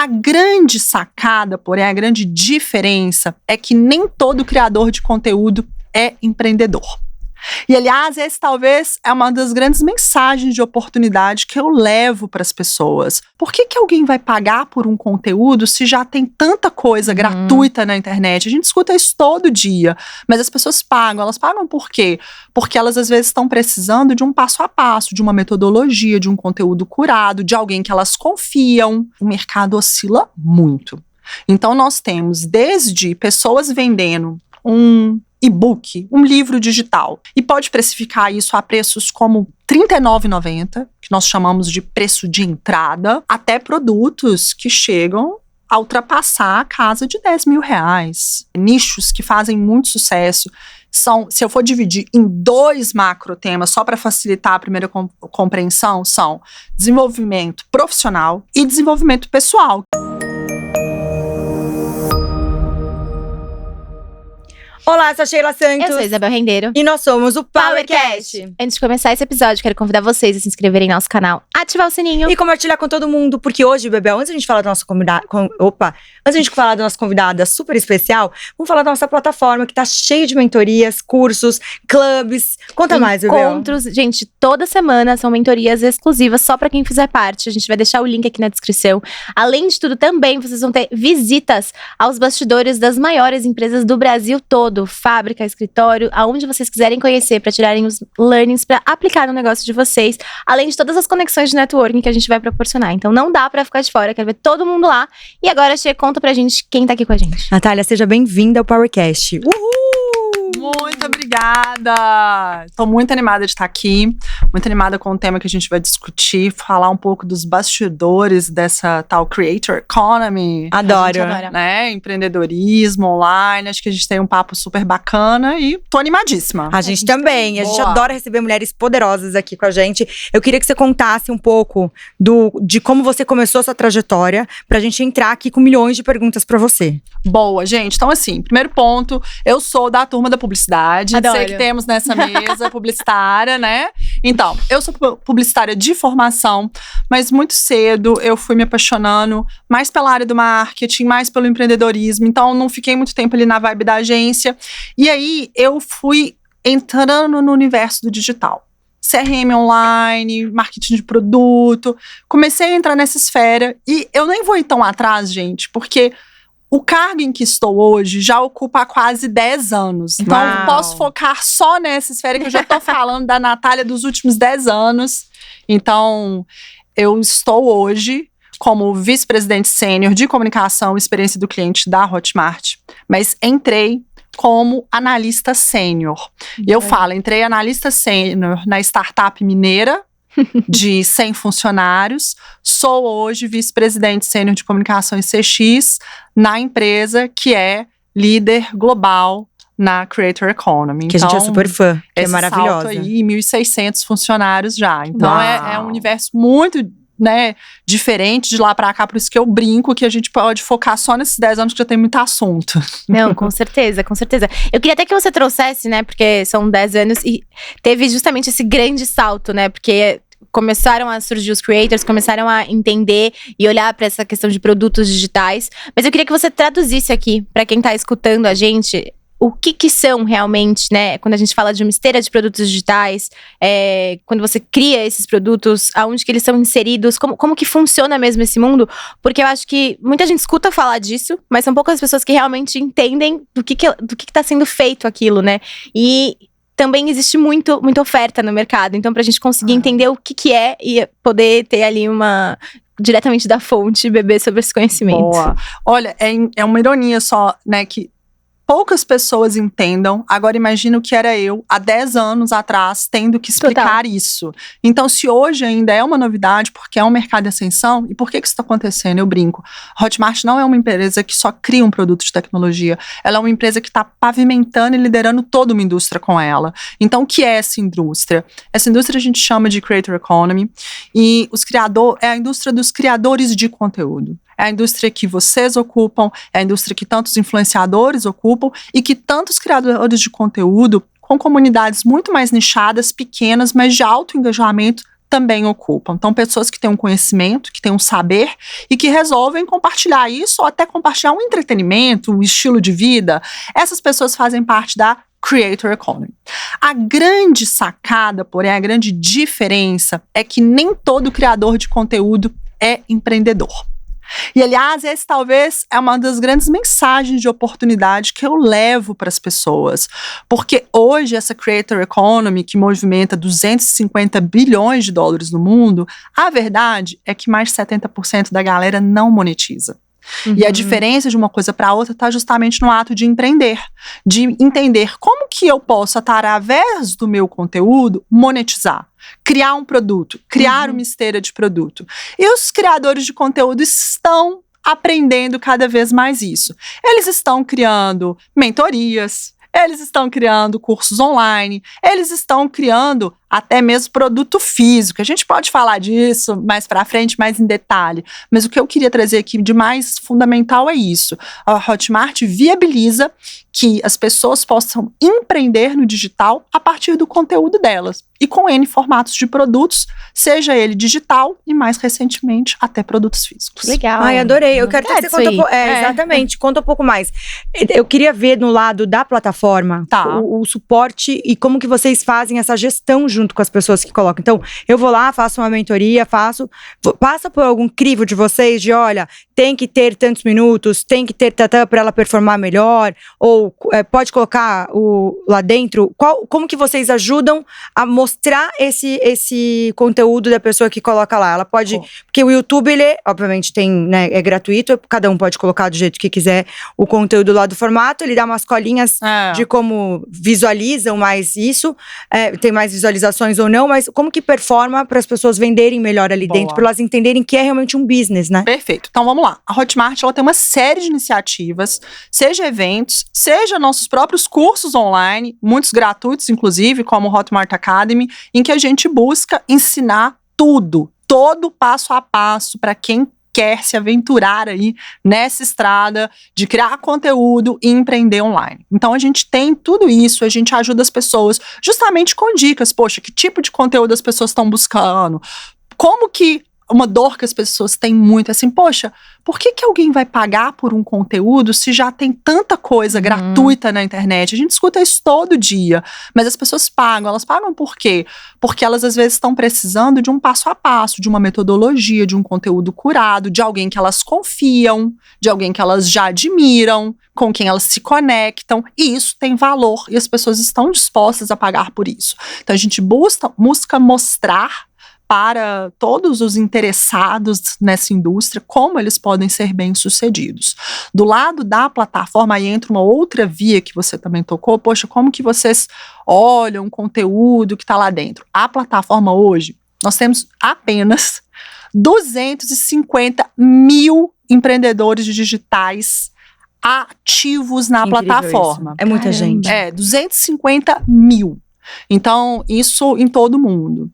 A grande sacada, porém, a grande diferença é que nem todo criador de conteúdo é empreendedor. E, aliás, esse talvez é uma das grandes mensagens de oportunidade que eu levo para as pessoas. Por que alguém vai pagar por um conteúdo se já tem tanta coisa gratuita na internet? A gente escuta isso todo dia, mas as pessoas pagam. Elas pagam por quê? Porque elas, às vezes, estão precisando de um passo a passo, de uma metodologia, de um conteúdo curado, de alguém que elas confiam. O mercado oscila muito. Então, nós temos desde pessoas vendendo um e-book, um livro digital, e pode precificar isso a preços como R$ 39,90, que nós chamamos de preço de entrada, até produtos que chegam a ultrapassar a casa de R$ 10.000. Nichos que fazem muito sucesso são, se eu for dividir em 2 macro temas, só para facilitar a primeira compreensão, são desenvolvimento profissional e desenvolvimento pessoal. Olá, eu sou a Sheila Santos. Eu sou a Isabel Rendeiro. E nós somos o PowerCast. Antes de começar esse episódio, quero convidar vocês a se inscreverem no nosso canal, ativar o sininho E compartilhar com todo mundo, porque hoje, Bebel, antes a gente falar da nossa convidada. Antes a gente falar da nossa convidada super especial, vamos falar da nossa plataforma que tá cheia de mentorias, cursos, clubes. Conta mais, Bebel. Encontros. Gente, toda semana são mentorias exclusivas só pra quem fizer parte. A gente vai deixar o link aqui na descrição. Além de tudo, também vocês vão ter visitas aos bastidores das maiores empresas do Brasil todo. Fábrica, escritório, aonde vocês quiserem conhecer para tirarem os learnings para aplicar no negócio de vocês, além de todas as conexões de networking que a gente vai proporcionar. Então não dá para ficar de fora, quero ver todo mundo lá. E agora, Che, conta pra gente quem tá aqui com a gente. Natália, seja bem-vinda ao PowerCast. Muito obrigada! Estou muito animada de estar aqui, muito animada com o tema que a gente vai discutir, falar um pouco dos bastidores dessa tal Creator Economy. Adoro. Né? Empreendedorismo online, acho que a gente tem um papo super bacana e tô animadíssima. A gente também, a gente Boa. adora receber mulheres poderosas aqui com a gente. Eu queria que você contasse um pouco de como você começou a sua trajetória, pra gente entrar aqui com milhões de perguntas pra você. Boa, gente. Então, assim, primeiro ponto, eu sou da turma da publicidade. Adoro. Sei que temos nessa mesa publicitária, né? Então, eu sou publicitária de formação, mas muito cedo eu fui me apaixonando mais pela área do marketing, mais pelo empreendedorismo. Então, não fiquei muito tempo ali na vibe da agência. E aí, eu fui entrando no universo do digital. CRM online, marketing de produto. Comecei a entrar nessa esfera e eu nem vou ir tão atrás, gente, porque o cargo em que estou hoje já ocupa há quase 10 anos. Então, eu posso focar só nessa esfera que eu já tô falando da Natália dos últimos 10 anos. Então, eu estou hoje como vice-presidente sênior de comunicação e experiência do cliente da Hotmart. Mas entrei como analista sênior. E eu falo, entrei analista sênior na startup mineira, de 100 funcionários. Sou hoje vice-presidente sênior de comunicação e CX na empresa que é líder global na Creator Economy. Que então, a gente é super fã, que é maravilhosa. Salto aí, 1.600 funcionários já. Então é um universo muito, né, diferente de lá pra cá, por isso que eu brinco que a gente pode focar só nesses 10 anos que já tem muito assunto. Não, com certeza, com certeza. Eu queria até que você trouxesse, né, porque são 10 anos e teve justamente esse grande salto, né, porque começaram a surgir os creators, começaram a entender e olhar para essa questão de produtos digitais. Mas eu queria que você traduzisse aqui, para quem tá escutando a gente, o que são realmente, né, quando a gente fala de uma esteira de produtos digitais, quando você cria esses produtos, aonde que eles são inseridos, como que funciona mesmo esse mundo, porque eu acho que muita gente escuta falar disso, mas são poucas pessoas que realmente entendem do que tá sendo feito aquilo, né, e também existe muita oferta no mercado, então pra gente conseguir entender o que é e poder ter ali diretamente da fonte, beber sobre esse conhecimento. Boa. Olha, é uma ironia só, né, que poucas pessoas entendam. Agora imagina o que era eu há 10 anos atrás tendo que explicar isso. Então, se hoje ainda é uma novidade, porque é um mercado de ascensão, e por que isso está acontecendo? Eu brinco. Hotmart não é uma empresa que só cria um produto de tecnologia. Ela é uma empresa que está pavimentando e liderando toda uma indústria com ela. Então, o que é essa indústria? Essa indústria a gente chama de Creator Economy. E é a indústria dos criadores de conteúdo. É a indústria que vocês ocupam, é a indústria que tantos influenciadores ocupam e que tantos criadores de conteúdo com comunidades muito mais nichadas, pequenas, mas de alto engajamento também ocupam. Então, pessoas que têm um conhecimento, que têm um saber e que resolvem compartilhar isso ou até compartilhar um entretenimento, um estilo de vida. Essas pessoas fazem parte da Creator Economy. A grande sacada, porém, a grande diferença é que nem todo criador de conteúdo é empreendedor. E, aliás, esse talvez é uma das grandes mensagens de oportunidade que eu levo para as pessoas. Porque hoje essa Creator Economy, que movimenta 250 bilhões de dólares no mundo, a verdade é que mais de 70% da galera não monetiza. E a diferença de uma coisa para outra está justamente no ato de empreender, de entender como que eu posso, através do meu conteúdo, monetizar, criar um produto, criar uma esteira de produto. E os criadores de conteúdo estão aprendendo cada vez mais isso. Eles estão criando mentorias, eles estão criando cursos online, eles estão criando até mesmo produto físico. A gente pode falar disso mais para frente, mais em detalhe. Mas o que eu queria trazer aqui de mais fundamental é isso. A Hotmart viabiliza que as pessoas possam empreender no digital a partir do conteúdo delas. E com N formatos de produtos, seja ele digital e, mais recentemente, até produtos físicos. Legal. Ai, adorei. Eu quero que você conta exatamente, conta um pouco mais. Eu queria ver no lado da plataforma o suporte e como que vocês fazem essa gestão junto com as pessoas que colocam. Então, eu vou lá, faço uma mentoria, passa por algum crivo de vocês de, olha, tem que ter tantos minutos, tem que ter para ela performar melhor, ou pode colocar lá dentro. Como que vocês ajudam a mostrar esse conteúdo da pessoa que coloca lá? Ela pode, porque o YouTube, ele obviamente tem, né, é gratuito, cada um pode colocar do jeito que quiser o conteúdo lá do formato, ele dá umas colinhas de como visualizam mais isso, tem mais visualizações ou não, mas como que performa para as pessoas venderem melhor ali dentro, para elas entenderem que é realmente um business, né? Perfeito. Então vamos lá. A Hotmart, ela tem uma série de iniciativas, seja eventos, seja nossos próprios cursos online, muitos gratuitos, inclusive, como o Hotmart Academy, em que a gente busca ensinar tudo, todo passo a passo para quem quer se aventurar aí nessa estrada de criar conteúdo e empreender online. Então a gente tem tudo isso, a gente ajuda as pessoas justamente com dicas, poxa, que tipo de conteúdo as pessoas estão buscando, como que uma dor que as pessoas têm muito, assim, poxa, por que alguém vai pagar por um conteúdo se já tem tanta coisa gratuita na internet? A gente escuta isso todo dia, mas as pessoas pagam. Elas pagam por quê? Porque elas às vezes estão precisando de um passo a passo, de uma metodologia, de um conteúdo curado, de alguém que elas confiam, de alguém que elas já admiram, com quem elas se conectam, e isso tem valor, e as pessoas estão dispostas a pagar por isso. Então a gente busca mostrar para todos os interessados nessa indústria, como eles podem ser bem-sucedidos. Do lado da plataforma, aí entra uma outra via que você também tocou, poxa, como que vocês olham o conteúdo que está lá dentro? A plataforma hoje, nós temos apenas 250 mil empreendedores digitais ativos na plataforma. Isso. É muita gente. 250 mil. Então, isso em todo mundo.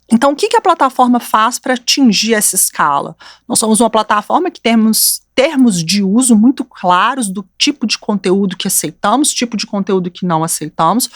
Então, o que a plataforma faz para atingir essa escala? Nós somos uma plataforma que temos termos de uso muito claros do tipo de conteúdo que aceitamos, tipo de conteúdo que não aceitamos.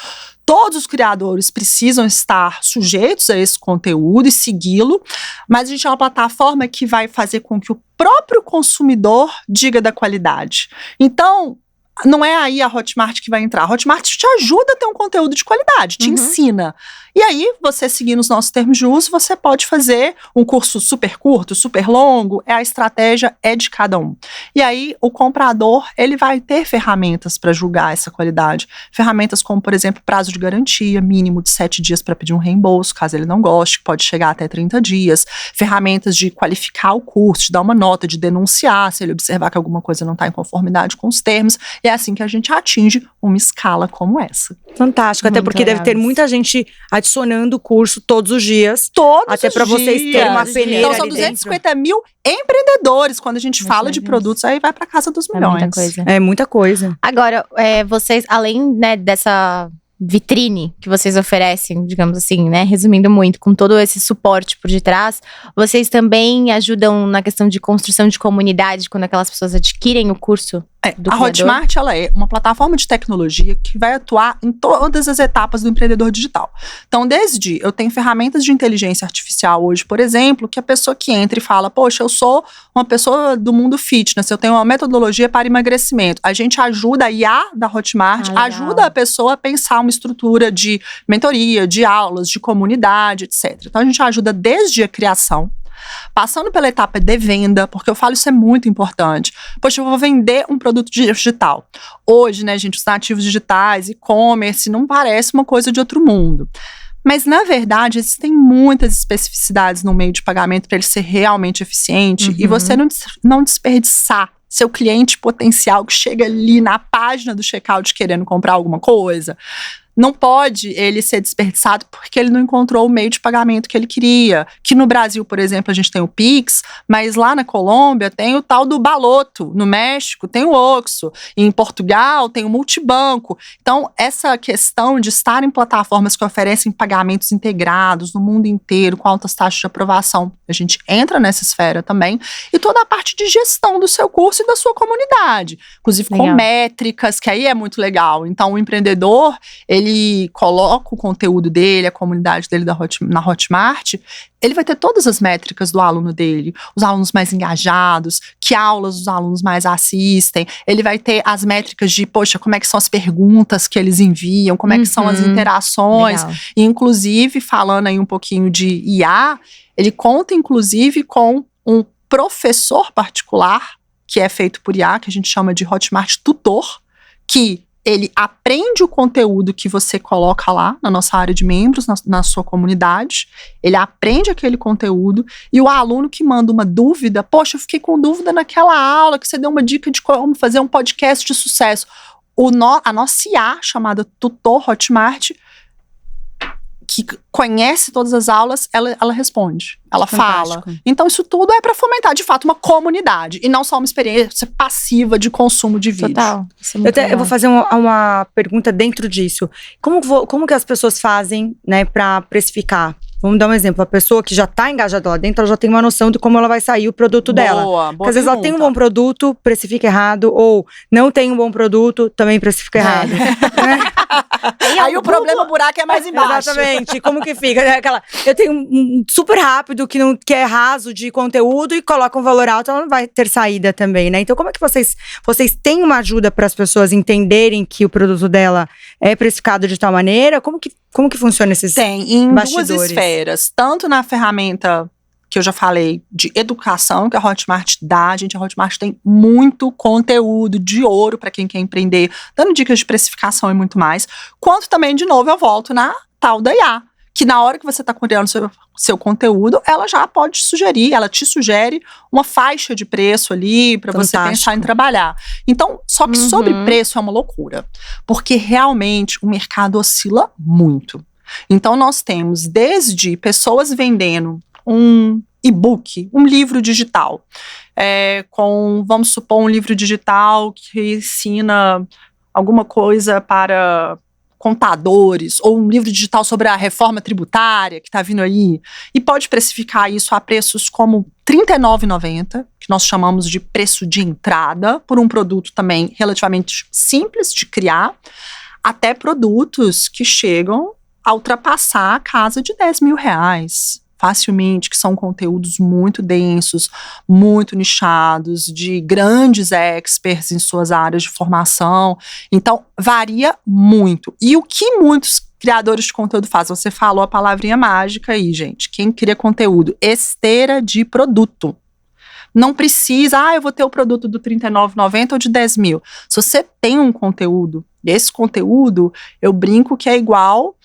Todos os criadores precisam estar sujeitos a esse conteúdo e segui-lo, mas a gente é uma plataforma que vai fazer com que o próprio consumidor diga da qualidade. Então, não é aí a Hotmart que vai entrar. A Hotmart te ajuda a ter um conteúdo de qualidade, te ensina. E aí, você seguindo os nossos termos de uso, você pode fazer um curso super curto, super longo, a estratégia é de cada um. E aí, o comprador, ele vai ter ferramentas para julgar essa qualidade. Ferramentas como, por exemplo, prazo de garantia, mínimo de 7 dias para pedir um reembolso, caso ele não goste, pode chegar até 30 dias. Ferramentas de qualificar o curso, de dar uma nota, de denunciar, se ele observar que alguma coisa não está em conformidade com os termos. E é assim que a gente atinge uma escala como essa. Fantástico, até porque deve ter muita gente adicionando o curso todos os dias. Até para vocês terem uma peneira. Então são 250 mil empreendedores. Quando a gente fala de produtos, aí vai para casa dos milhões. É muita coisa. Agora, vocês, além, né, dessa vitrine que vocês oferecem, digamos assim, né, resumindo muito, com todo esse suporte por detrás, vocês também ajudam na questão de construção de comunidade quando aquelas pessoas adquirem o curso? do A criador? Hotmart, ela é uma plataforma de tecnologia que vai atuar em todas as etapas do empreendedor digital. Então, eu tenho ferramentas de inteligência artificial hoje, por exemplo, que a pessoa que entra e fala, poxa, eu sou uma pessoa do mundo fitness, eu tenho uma metodologia para emagrecimento. A gente ajuda, a IA da Hotmart, legal. ajuda a pessoa a pensar uma estrutura de mentoria, de aulas, de comunidade, etc. Então, a gente ajuda desde a criação, passando pela etapa de venda, porque eu falo isso é muito importante. Poxa, eu vou vender um produto digital. Hoje, né, gente, os nativos digitais, e-commerce, não parece uma coisa de outro mundo. Mas, na verdade, existem muitas especificidades no meio de pagamento para ele ser realmente eficiente e você não desperdiçar seu cliente potencial que chega ali na página do checkout querendo comprar alguma coisa. Não pode ele ser desperdiçado porque ele não encontrou o meio de pagamento que ele queria. Que no Brasil, por exemplo, a gente tem o Pix, mas lá na Colômbia tem o tal do Baloto, no México tem o Oxxo, em Portugal tem o Multibanco. Então, essa questão de estar em plataformas que oferecem pagamentos integrados no mundo inteiro, com altas taxas de aprovação, a gente entra nessa esfera também, e toda a parte de gestão do seu curso e da sua comunidade, inclusive com métricas, que aí é muito legal. Então, o empreendedor, ele coloca o conteúdo dele, a comunidade dele na Hotmart, ele vai ter todas as métricas do aluno dele, os alunos mais engajados, que aulas os alunos mais assistem, ele vai ter as métricas de, poxa, como é que são as perguntas que eles enviam, como é que são as interações, e inclusive, falando aí um pouquinho de IA, ele conta inclusive com um professor particular, que é feito por IA, que a gente chama de Hotmart Tutor, que ele aprende o conteúdo que você coloca lá na nossa área de membros, na sua comunidade, ele aprende aquele conteúdo, e o aluno que manda uma dúvida, poxa, eu fiquei com dúvida naquela aula, que você deu uma dica de como fazer um podcast de sucesso. A nossa IA, chamada Tutor Hotmart, que conhece todas as aulas, ela responde, ela fala. Então, isso tudo é para fomentar, de fato, uma comunidade e não só uma experiência passiva de consumo de vídeo. Total. Eu vou fazer uma pergunta dentro disso. Como que as pessoas fazem, né, para precificar? Vamos dar um exemplo. A pessoa que já está engajada lá dentro, ela já tem uma noção de como ela vai sair o produto dela. Porque às vezes ela tem um bom produto, precifica errado, ou não tem um bom produto, também precifica errado. Né? Aí o problema, o buraco é mais embaixo. Exatamente. Como que fica? Eu tenho um super rápido que é raso de conteúdo e coloca um valor alto, ela não vai ter saída também, né? Então, como é que vocês têm uma ajuda para as pessoas entenderem que o produto dela é precificado de tal maneira? Como que funciona esses bastidores? Tem, em bastidores? Duas esferas. Tanto na ferramenta que eu já falei de educação, que a Hotmart dá. A Hotmart tem muito conteúdo de ouro para quem quer empreender, dando dicas de precificação e muito mais. Quanto também, de novo, eu volto na tal da IA, que na hora que você está criando seu conteúdo, ela já pode ela te sugere uma faixa de preço ali para você pensar em trabalhar. Então, só que sobre preço é uma loucura, porque realmente o mercado oscila muito. Então, nós temos desde pessoas vendendo um e-book, um livro digital, vamos supor, um livro digital que ensina alguma coisa para contadores, ou um livro digital sobre a reforma tributária que está vindo aí, e pode precificar isso a preços como R$ 39,90, que nós chamamos de preço de entrada, por um produto também relativamente simples de criar, até produtos que chegam a ultrapassar a casa de R$ 10.000. Facilmente, que são conteúdos muito densos, muito nichados, de grandes experts em suas áreas de formação. Então, varia muito. E o que muitos criadores de conteúdo fazem? Você falou a palavrinha mágica aí, gente. Quem cria conteúdo? Esteira de produto. Não precisa, eu vou ter o produto do R$ 39,90 ou de 10 mil. Se você tem um conteúdo, esse conteúdo, eu brinco que é igual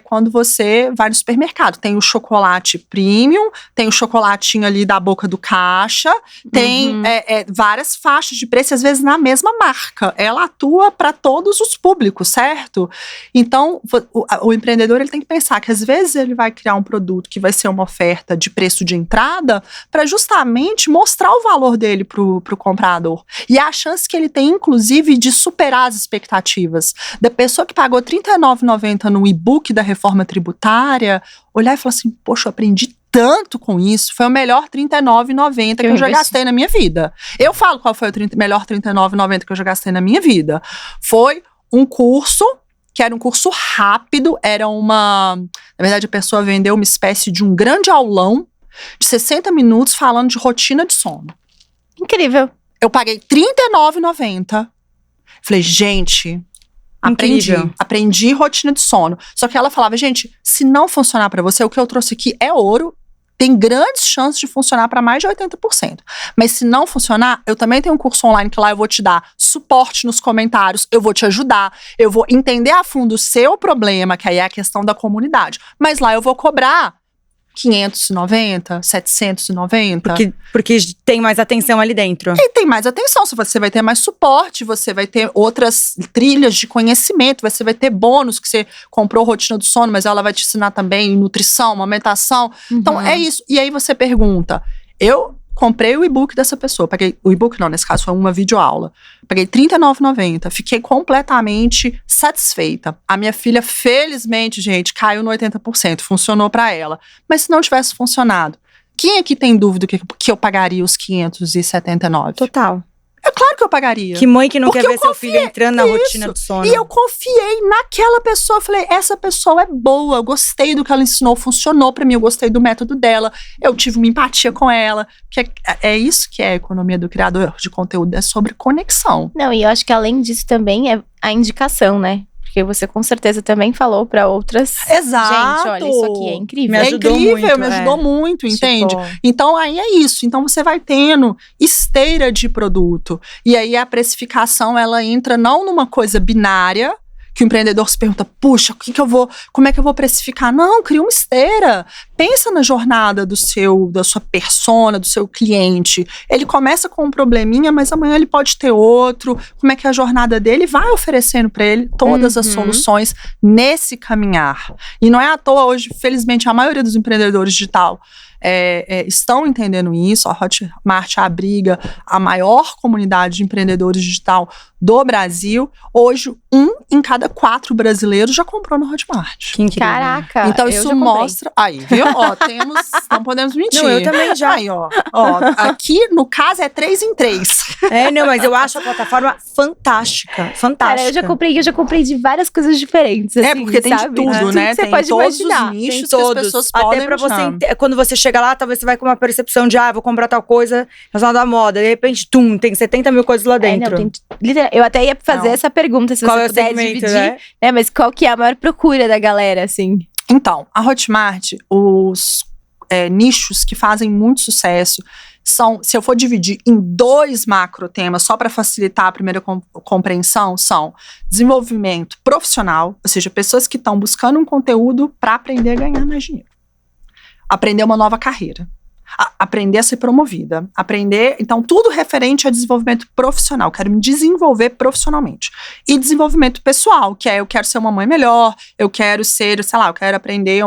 quando você vai no supermercado. Tem o chocolate premium, tem o chocolatinho ali da boca do caixa, tem várias faixas de preço, às vezes na mesma marca. Ela atua para todos os públicos, certo? Então, o empreendedor ele tem que pensar que às vezes ele vai criar um produto que vai ser uma oferta de preço de entrada para justamente mostrar o valor dele pro comprador. E a chance que ele tem, inclusive, de superar as expectativas. Da pessoa que pagou R$ 39,90 no e-book da reforma tributária, olhar e falar assim, poxa, eu aprendi tanto com isso, foi o melhor R$39,90 que eu já gastei na minha vida. Eu falo qual foi o melhor R$39,90 que eu já gastei na minha vida. Foi um curso, que era um curso rápido, na verdade a pessoa vendeu uma espécie de um grande aulão de 60 minutos falando de rotina de sono. Incrível. Eu paguei R$39,90. Falei, gente, aprendi rotina de sono. Só que ela falava, gente, se não funcionar pra você, o que eu trouxe aqui é ouro. Tem grandes chances de funcionar para mais de 80%. Mas se não funcionar, eu também tenho um curso online que lá eu vou te dar suporte nos comentários, eu vou te ajudar, eu vou entender a fundo o seu problema, que aí é a questão da comunidade. Mas lá eu vou cobrar 590, 790. Porque tem mais atenção ali dentro. E tem mais atenção, você vai ter mais suporte, você vai ter outras trilhas de conhecimento, você vai ter bônus que você comprou rotina do sono, mas ela vai te ensinar também nutrição, amamentação. Então é isso. E aí você pergunta, eu comprei o e-book dessa pessoa, paguei o e-book não, nesse caso foi uma videoaula, paguei R$39,90, fiquei completamente satisfeita. A minha filha, felizmente, gente, caiu no 80%, funcionou pra ela. Mas se não tivesse funcionado, quem aqui tem dúvida que eu pagaria os R$579? Total. É claro que eu pagaria. Que mãe que não quer ver seu filho entrando na rotina do sono. E eu confiei naquela pessoa. Falei, essa pessoa é boa. Eu gostei do que ela ensinou. Funcionou pra mim. Eu gostei do método dela. Eu tive uma empatia com ela. Que é isso que é a economia do criador de conteúdo. É sobre conexão. Não, e eu acho que além disso também é a indicação, né? Porque você com certeza também falou pra outras. Exato. Gente, olha, isso aqui é incrível. Me ajudou muito, entende? Tipo... Então, aí é isso. Então, você vai tendo esteira de produto. E aí, a precificação, ela entra não numa coisa binária, que o empreendedor se pergunta, puxa, como é que eu vou precificar? Não, cria uma esteira. Pensa na jornada da sua persona, do seu cliente. Ele começa com um probleminha, mas amanhã ele pode ter outro. Como é que é a jornada dele? Vai oferecendo para ele todas as soluções nesse caminhar. E não é à toa hoje, felizmente, a maioria dos empreendedores digital estão entendendo isso. A Hotmart abriga a maior comunidade de empreendedores digital do Brasil. Hoje, 1 em cada 4 brasileiros já comprou no Hotmart. Que incrível. Caraca, então isso mostra... Aí, viu? Ó, não podemos mentir. Não, eu também já. Aí, ó, aqui, no caso, é 3 em 3. Não, mas eu acho a plataforma fantástica. Fantástica. Cara, eu já comprei de várias coisas diferentes, assim, porque tem de tudo, né? Que você tem pode todos imaginar. os nichos Tem todos. que as pessoas Até podem pra você, imaginar. quando você chega lá, talvez você vai com uma percepção de, vou comprar tal coisa relacionada à moda. De repente, tem 70 mil coisas lá dentro. Eu até ia fazer essa pergunta, se qual você pudesse dividir. Né? Mas qual que é a maior procura da galera, assim? Então, a Hotmart, os nichos que fazem muito sucesso são, se eu for dividir em 2 macro temas, só para facilitar a primeira compreensão, são desenvolvimento profissional, ou seja, pessoas que estão buscando um conteúdo para aprender a ganhar mais dinheiro. Aprender uma nova carreira. Aprender a ser promovida. Então, tudo referente a desenvolvimento profissional. Quero me desenvolver profissionalmente. E desenvolvimento pessoal, que eu quero ser uma mãe melhor, eu quero ser, eu quero aprender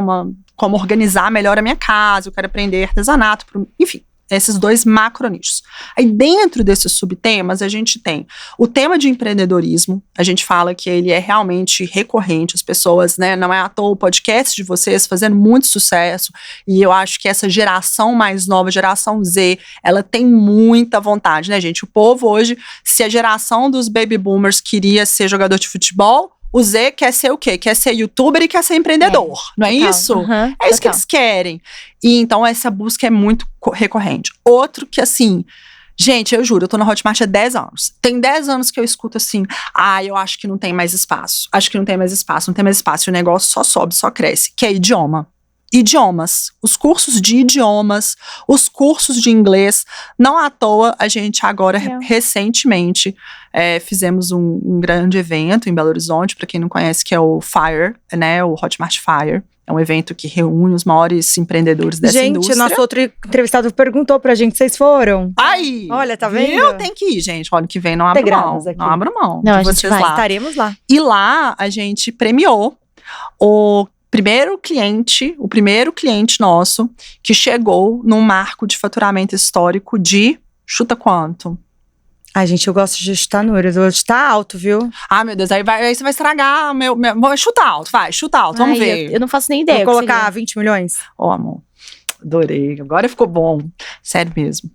como organizar melhor a minha casa, eu quero aprender artesanato, enfim. Esses 2 macronichos. Aí dentro desses subtemas a gente tem o tema de empreendedorismo, a gente fala que ele é realmente recorrente, as pessoas, né, não é à toa o podcast de vocês fazendo muito sucesso, e eu acho que essa geração mais nova, geração Z, ela tem muita vontade, né, gente? O povo hoje, se a geração dos baby boomers queria ser jogador de futebol, o Z quer ser o quê? Quer ser youtuber e quer ser empreendedor, não é isso? É isso que eles querem. E então essa busca é muito recorrente. Outro que assim, gente, eu juro, eu tô na Hotmart há 10 anos. Tem 10 anos que eu escuto assim, eu acho que não tem mais espaço. Acho que não tem mais espaço, e o negócio só sobe, só cresce. Que é idioma. Idiomas, os cursos de idiomas, os cursos de inglês. Não à toa, a gente agora, recentemente, fizemos um grande evento em Belo Horizonte, para quem não conhece, que é o FIRE, né, o Hotmart FIRE. É um evento que reúne os maiores empreendedores dessa indústria. Gente, nosso outro entrevistado perguntou pra gente, vocês foram? Aí! Olha, tá vendo? Eu tenho que ir, gente. Ano que vem não abro mão. Não abro mão. Não, a gente vai. Estaremos lá. E lá, a gente premiou o primeiro cliente nosso que chegou num marco de faturamento histórico de, chuta quanto? Ai, gente, eu gosto de chutar números, eu vou chutar alto, viu? Meu Deus, aí você vai estragar chuta alto, chuta alto, vamos ver. Eu não faço nem ideia. Vou colocar 20 milhões? Amor, Adorei, agora ficou bom. Sério mesmo.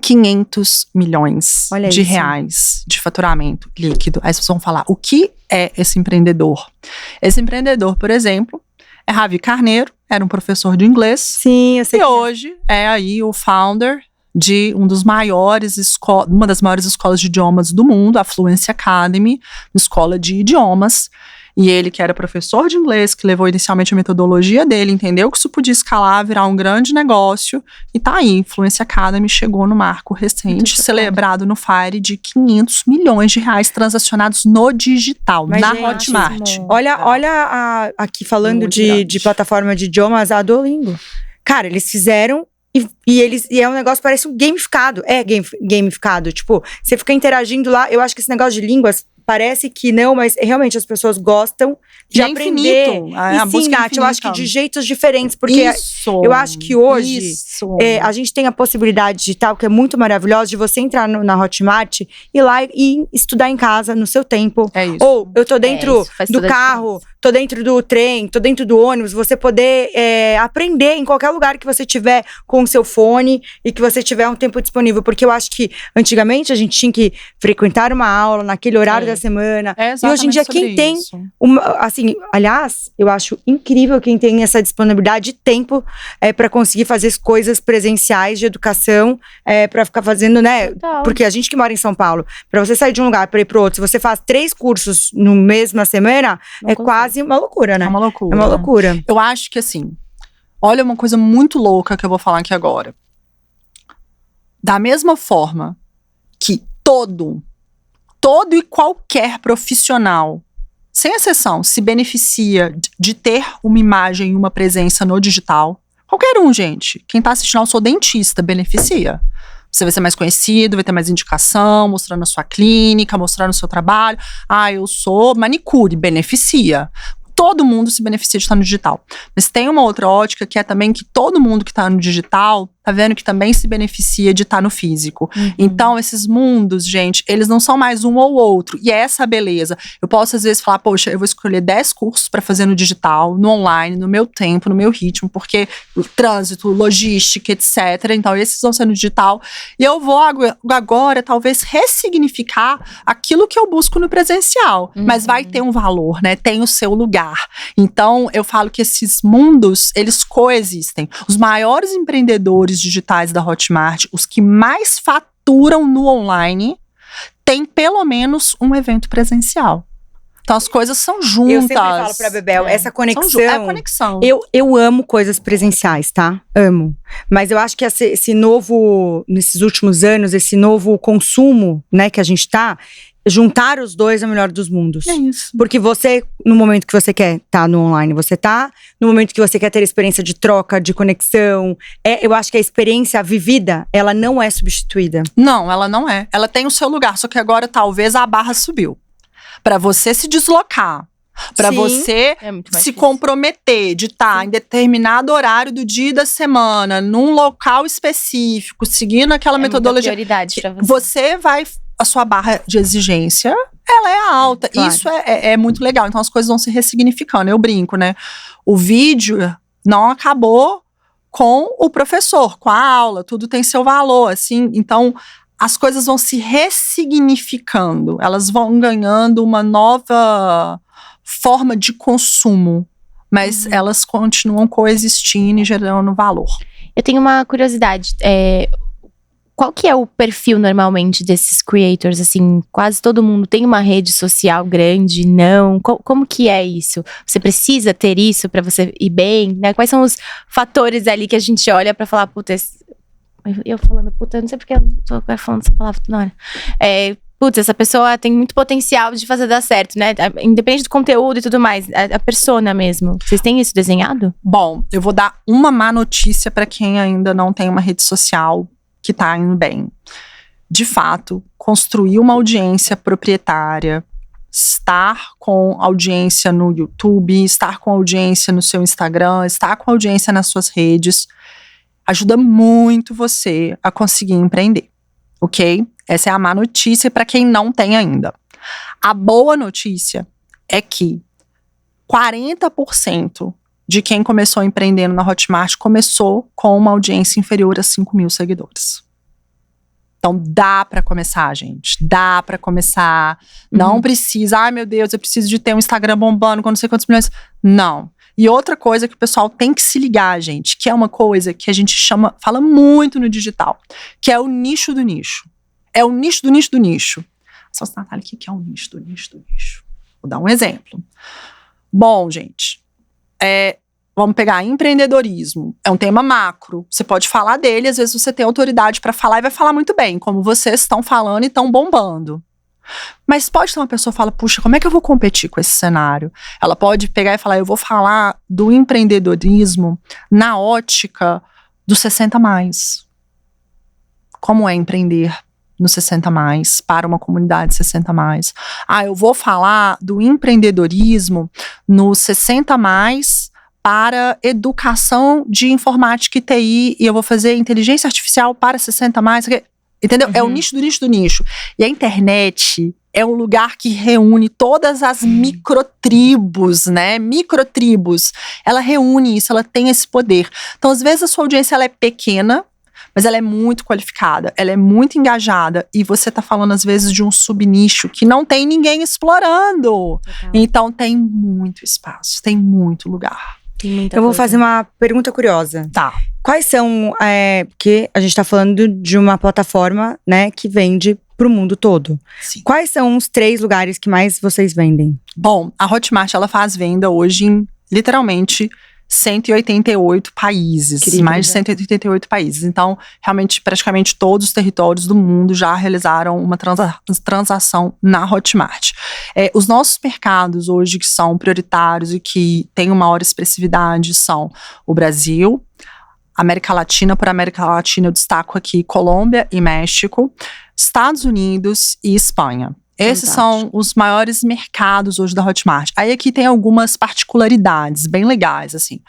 500 milhões Olha de isso. reais de faturamento líquido. Aí vocês vão falar, o que é esse empreendedor? Esse empreendedor, por exemplo, é Ravi Carneiro, era um professor de inglês. Sim, eu sei. E hoje é aí o founder de uma das maiores escolas de idiomas do mundo, a Fluency Academy, uma escola de idiomas. E ele, que era professor de inglês, que levou inicialmente a metodologia dele, entendeu que isso podia escalar, virar um grande negócio. E tá aí, Fluency Academy chegou no marco recente, celebrado no Fire, de 500 milhões de reais transacionados no digital, Mas, na gente, Hotmart. Olha aqui falando Muito de grande. plataforma de idiomas, a Duolingo. Cara, eles fizeram e é um negócio, parece um gamificado. É gamificado. Tipo, você fica interagindo lá. Eu acho que esse negócio de línguas parece que não, mas realmente as pessoas gostam de E é aprender. infinito. A E sim, busca é Nath, eu acho que infinita. de jeitos diferentes. Porque Isso, eu acho que hoje isso. a gente tem a possibilidade digital, que é muito maravilhosa, de você entrar na Hotmart, ir lá e estudar em casa, no seu tempo. É isso. Ou eu tô dentro isso faz do toda a carro, tô dentro do trem, tô dentro do ônibus, você poder aprender em qualquer lugar que você tiver com o seu fone e que você tiver um tempo disponível. Porque eu acho que antigamente a gente tinha que frequentar uma aula naquele horário da semana. É E hoje em dia, exatamente quem tem sobre isso. assim, aliás, eu acho incrível quem tem essa disponibilidade de tempo para conseguir fazer as coisas presenciais de educação, para ficar fazendo, né? Total. Porque a gente que mora em São Paulo, para você sair de um lugar para ir pro outro, se você faz 3 cursos no mesma semana, Não é consegue. quase uma loucura, né? É uma loucura. É uma loucura. Eu acho que assim, olha uma coisa muito louca que eu vou falar aqui agora. Da mesma forma que todo e qualquer profissional, sem exceção, se beneficia de ter uma imagem e uma presença no digital. Qualquer um, gente. Quem tá assistindo, eu sou dentista, beneficia. Você vai ser mais conhecido, vai ter mais indicação, mostrando a sua clínica, mostrando o seu trabalho. Ah, eu sou manicure, beneficia. Todo mundo se beneficia de estar no digital. Mas tem uma outra ótica que é também que todo mundo que está no digital tá vendo que também se beneficia de estar no físico. Então, esses mundos, gente, eles não são mais um ou outro. E é essa a beleza. Eu posso, às vezes, falar, poxa, eu vou escolher 10 cursos para fazer no digital, no online, no meu tempo, no meu ritmo, porque o trânsito, logística, etc. Então, esses vão ser no digital. E eu vou agora, talvez, ressignificar aquilo que eu busco no presencial. Mas vai ter um valor, né? Tem o seu lugar. Então, eu falo que esses mundos, eles coexistem. Os maiores empreendedores digitais da Hotmart, os que mais faturam no online, tem pelo menos um evento presencial. Então as coisas são juntas. Eu sempre falo pra Bebel, essa conexão. É a conexão. Eu amo coisas presenciais, tá? Amo. Mas eu acho que esse novo, nesses últimos anos, esse novo consumo, né, que a gente tá, juntar os dois é o melhor dos mundos. É isso. Porque você, no momento que você quer estar no online, você tá. No momento que você quer ter experiência de troca, de conexão. Eu acho que a experiência vivida, ela não é substituída. Não, ela não é. Ela tem o seu lugar, só que agora talvez a barra subiu. Pra você se deslocar, pra Sim. você É muito mais se difícil. comprometer de estar em determinado horário do dia e da semana, num local específico, seguindo aquela É muita metodologia. prioridade pra você. Você vai, a sua barra de exigência, ela é alta. Claro. Isso é muito legal. Então as coisas vão se ressignificando. Eu brinco, né? O vídeo não acabou com o professor, com a aula. Tudo tem seu valor, assim. Então as coisas vão se ressignificando. Elas vão ganhando uma nova forma de consumo. Mas elas continuam coexistindo e gerando valor. Eu tenho uma curiosidade. Qual que é o perfil normalmente desses creators? Assim, quase todo mundo tem uma rede social grande, não? Como que é isso? Você precisa ter isso pra você ir bem, né? Quais são os fatores ali que a gente olha pra falar, puta, eu falando puta, eu não sei porque eu tô agora falando essa palavra toda hora. Putz, essa pessoa tem muito potencial de fazer dar certo, né? Independente do conteúdo e tudo mais, a persona mesmo. Vocês têm isso desenhado? Bom, eu vou dar uma má notícia para quem ainda não tem uma rede social que tá indo bem. De fato, construir uma audiência proprietária, estar com audiência no YouTube, estar com audiência no seu Instagram, estar com audiência nas suas redes, ajuda muito você a conseguir empreender, ok? Essa é a má notícia para quem não tem ainda. A boa notícia é que 40% de quem começou empreendendo na Hotmart começou com uma audiência inferior a 5 mil seguidores. Então dá pra começar, gente. Dá pra começar. Não precisa, ai meu Deus, eu preciso de ter um Instagram bombando com não sei quantos milhões. Não. E outra coisa que o pessoal tem que se ligar, gente, que é uma coisa que a gente fala muito no digital, que é o nicho do nicho. É o nicho do nicho do nicho. Só se Natália, o que é o nicho do nicho do nicho? Vou dar um exemplo. Bom, gente, vamos pegar empreendedorismo. É um tema macro. Você pode falar dele, às vezes você tem autoridade para falar e vai falar muito bem, como vocês estão falando e estão bombando. Mas pode ter uma pessoa que fala, puxa, como é que eu vou competir com esse cenário? Ela pode pegar e falar, eu vou falar do empreendedorismo na ótica dos 60+. Como é empreender no 60+, para uma comunidade 60+. Eu vou falar do empreendedorismo no 60+, para educação de informática e TI, e eu vou fazer inteligência artificial para 60+, entendeu? É o nicho do nicho do nicho. E a internet é um lugar que reúne todas as microtribos, né? Microtribos. Ela reúne isso, ela tem esse poder. Então, às vezes, a sua audiência ela é pequena, mas ela é muito qualificada, ela é muito engajada, e você tá falando, às vezes, de um subnicho que não tem ninguém explorando. Então, tem muito espaço, tem muito lugar. Eu vou fazer uma pergunta curiosa. Tá. Quais são, porque a gente tá falando de uma plataforma, né, que vende pro mundo todo. Sim. Quais são os 3 lugares que mais vocês vendem? Bom, a Hotmart, ela faz venda hoje em, literalmente, 188 países. Incrível, mais de 188 países. Então, realmente, praticamente todos os territórios do mundo já realizaram uma transação na Hotmart. Os nossos mercados hoje que são prioritários e que têm uma maior expressividade são o Brasil, América Latina. Por América Latina eu destaco aqui Colômbia e México, Estados Unidos e Espanha. Esses são os maiores mercados hoje da Hotmart. Aí aqui tem algumas particularidades bem legais, assim.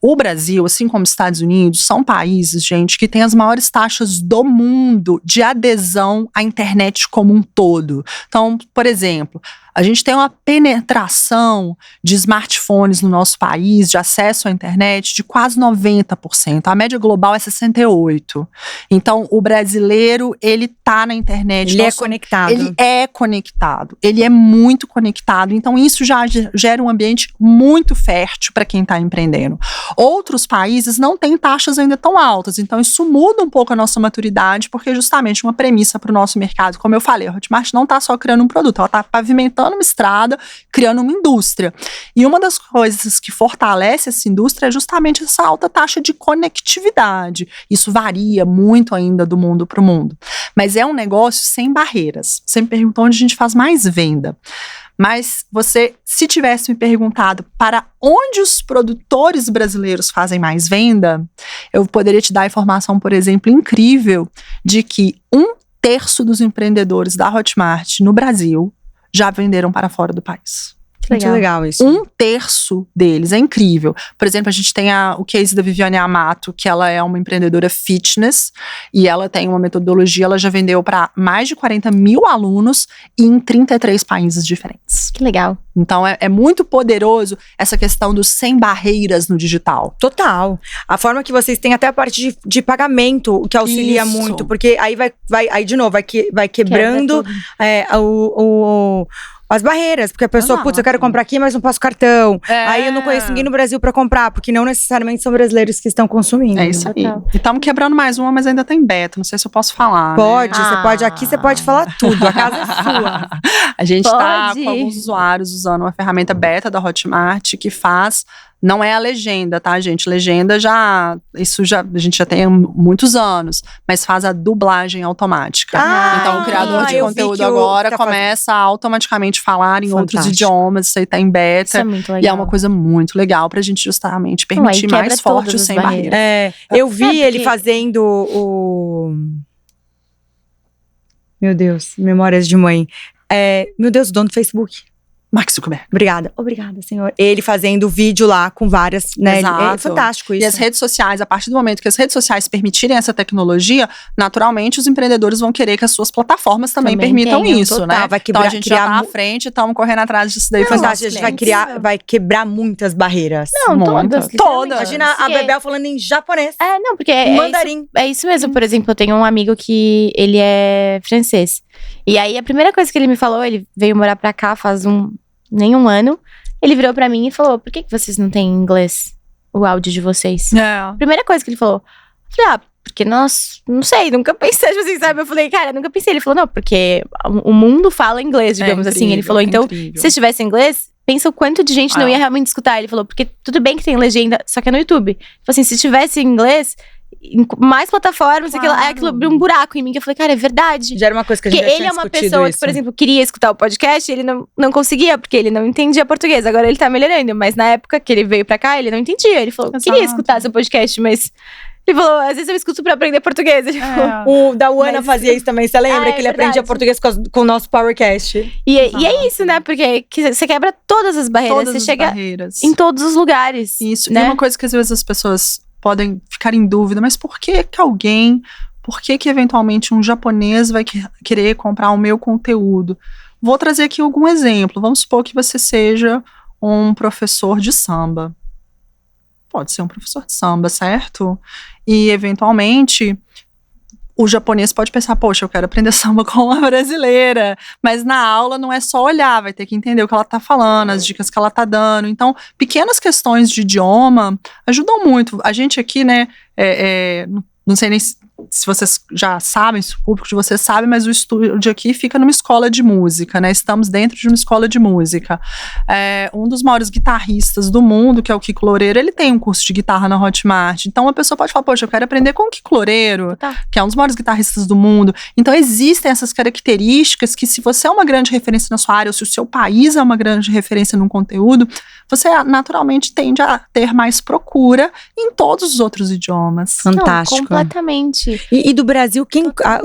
O Brasil, assim como os Estados Unidos, são países, gente, que têm as maiores taxas do mundo de adesão à internet como um todo. Então, por exemplo, a gente tem uma penetração de smartphones no nosso país, de acesso à internet, de quase 90%. A média global é 68%. Então, o brasileiro, ele tá na internet. Ele é conectado. Ele é conectado. Ele é muito conectado. Então, isso já gera um ambiente muito fértil para quem está empreendendo. Outros países não têm taxas ainda tão altas. Então, isso muda um pouco a nossa maturidade, porque justamente uma premissa para o nosso mercado, como eu falei, a Hotmart não está só criando um produto, ela está pavimentando uma estrada, criando uma indústria. E uma das coisas que fortalece essa indústria é justamente essa alta taxa de conectividade. Isso varia muito ainda do mundo para o mundo. Mas é um negócio sem barreiras. Você me perguntou onde a gente faz mais venda. Mas se tivesse me perguntado para onde os produtores brasileiros fazem mais venda, eu poderia te dar a informação, por exemplo, incrível, de que 1/3 dos empreendedores da Hotmart no Brasil já venderam para fora do país. Muito legal isso. 1/3 deles, é incrível. Por exemplo, a gente tem o case da Viviane Amato, que ela é uma empreendedora fitness, e ela tem uma metodologia, ela já vendeu para mais de 40 mil alunos em 33 países diferentes. Que legal. Então, é muito poderoso essa questão dos sem barreiras no digital. Total. A forma que vocês têm até a parte de pagamento, o que auxilia Isso. muito, porque aí aí de novo, vai quebrando as barreiras, porque a pessoa, Exato. putz, eu quero comprar aqui, mas não passo cartão. Aí eu não conheço ninguém no Brasil pra comprar, porque não necessariamente são brasileiros que estão consumindo. É isso aí. E estamos quebrando mais uma, mas ainda tem beta. Não sei se eu posso falar. Pode, né? você pode. Aqui você pode falar tudo, a casa é sua. A gente está Pode. com alguns usuários usando uma ferramenta beta da Hotmart que faz. Não é a legenda, tá, gente? Legenda a gente já tem há muitos anos, mas faz a dublagem automática. Então o criador de eu vi conteúdo que agora tá começa a automaticamente falar em outros Fantástico. idiomas, isso aí tá em beta. Isso é muito legal. E é uma coisa muito legal pra gente justamente permitir quebra mais forte todas o as sem barreiras. barreira. Eu vi Sabe ele que- fazendo o. Meu Deus, memórias de mãe. Meu Deus, o dono do Facebook. Mark Zuckerberg. Obrigada, senhor. Ele fazendo vídeo lá com várias, né? Exato. É fantástico isso. E as redes sociais, a partir do momento que as redes sociais permitirem essa tecnologia, naturalmente os empreendedores vão querer que as suas plataformas também permitam tenham, isso, total. né? Vai Então a gente já tá à frente, estamos correndo atrás disso daí. Fantástico, a gente vai quebrar muitas barreiras. Não, Muitas. todas. Imagina a Bebel falando em japonês. Não, porque mandarim. É isso mesmo. Por exemplo, eu tenho um amigo que ele é francês. E aí, a primeira coisa que ele me falou, ele veio morar pra cá faz nem um ano. Ele virou pra mim e falou, por que vocês não têm em inglês o áudio de vocês? Primeira coisa que ele falou. Eu falei, porque nós, não sei, nunca pensei, tipo assim, sabe? Eu falei, cara, nunca pensei. Ele falou, não, porque o mundo fala inglês, digamos assim. Ele falou, então, se tivesse inglês, pensa o quanto de gente não ia realmente escutar. Ele falou, porque tudo bem que tem legenda, só que é no YouTube. Tipo assim, se tivesse inglês, em mais plataformas, aquilo abriu um buraco em mim, que eu falei, cara, é verdade. Já era uma coisa que a gente Porque ele é uma pessoa que, por exemplo, queria escutar o podcast e ele não conseguia, porque ele não entendia português. Agora ele tá melhorando, mas na época que ele veio pra cá, ele não entendia. Ele falou, queria escutar seu podcast, mas... Ele falou, às vezes eu escuto pra aprender português. Ele falou, o Dawana fazia isso também, você lembra? Que ele aprendia português com o nosso Powercast. E é isso, né? Porque você quebra todas as barreiras, você chega em todos os lugares. Isso, né? E uma coisa que às vezes as pessoas podem ficar em dúvida, mas por que eventualmente um japonês vai querer comprar o meu conteúdo? Vou trazer aqui algum exemplo. Vamos supor que você seja um professor de samba. Pode ser um professor de samba, certo? E, eventualmente, o japonês pode pensar, poxa, eu quero aprender samba com a brasileira. Mas na aula não é só olhar, vai ter que entender o que ela tá falando, as dicas que ela tá dando. Então, pequenas questões de idioma ajudam muito. A gente aqui, né, não sei nem se vocês já sabem, se o público de vocês sabe, mas o estúdio aqui fica numa escola de música, né? Estamos dentro de uma escola de música. Um dos maiores guitarristas do mundo, que é o Kiko Loureiro, ele tem um curso de guitarra na Hotmart. Então, a pessoa pode falar, poxa, eu quero aprender com o Kiko Loureiro, que é um dos maiores guitarristas do mundo. Então, existem essas características que, se você é uma grande referência na sua área, ou se o seu país é uma grande referência num conteúdo, você naturalmente tende a ter mais procura em todos os outros idiomas. Fantástico. Não, completamente. E do Brasil,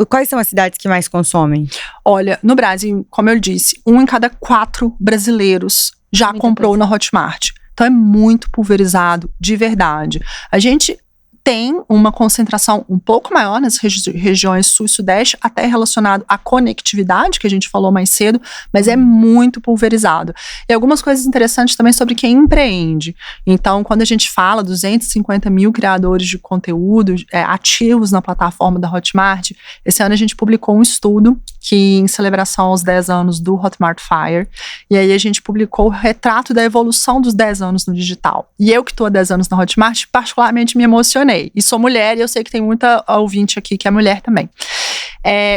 quais são as cidades que mais consomem? Olha, no Brasil, como eu disse, 1 em cada 4 brasileiros já comprou na Hotmart. Então é muito pulverizado, de verdade. A gente tem uma concentração um pouco maior nas regiões sul e sudeste, até relacionado à conectividade, que a gente falou mais cedo, mas é muito pulverizado. E algumas coisas interessantes também sobre quem empreende. Então, quando a gente fala 250 mil criadores de conteúdo ativos na plataforma da Hotmart, esse ano a gente publicou um estudo que, em celebração aos 10 anos do Hotmart Fire, e aí a gente publicou o retrato da evolução dos 10 anos no digital. E eu, que estou há 10 anos na Hotmart, particularmente me emocionei. E sou mulher, e eu sei que tem muita ouvinte aqui que é mulher também.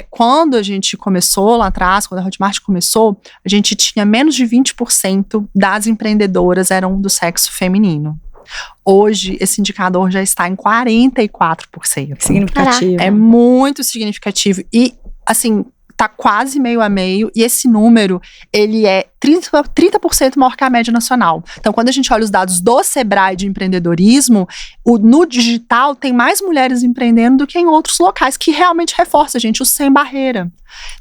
Quando a gente começou lá atrás, quando a Hotmart começou, a gente tinha menos de 20% das empreendedoras eram do sexo feminino. Hoje, esse indicador já está em 44%. Significativo. É muito significativo. E, assim, tá quase meio a meio, e esse número, ele é 30% maior que a média nacional. Então, quando a gente olha os dados do Sebrae de empreendedorismo, no digital tem mais mulheres empreendendo do que em outros locais, que realmente reforça, gente, o sem barreira.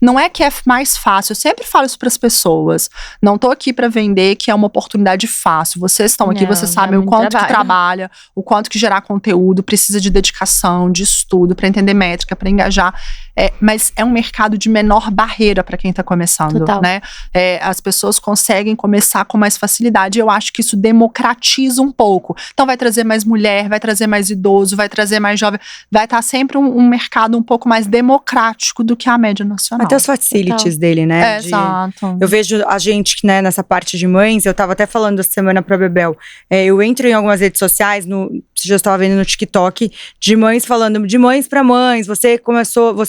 Não é que é mais fácil, eu sempre falo isso para as pessoas. Não tô aqui para vender que é uma oportunidade fácil. Vocês estão aqui, vocês sabem o quanto que trabalha, o quanto que gerar conteúdo, precisa de dedicação, de estudo, para entender métrica, para engajar. Mas é um mercado de menor barreira para quem está começando, né? As pessoas conseguem começar com mais facilidade. Eu acho que isso democratiza um pouco. Então vai trazer mais mulher, vai trazer mais idoso, vai trazer mais jovem. Vai estar sempre um mercado um pouco mais democrático do que a média nacional. Até os facilities dele, né? Exato. Eu vejo a gente, né, nessa parte de mães, eu tava até falando essa semana pra Bebel, eu entro em algumas redes sociais, você já estava vendo no TikTok, de mães falando, de mães pra mães, você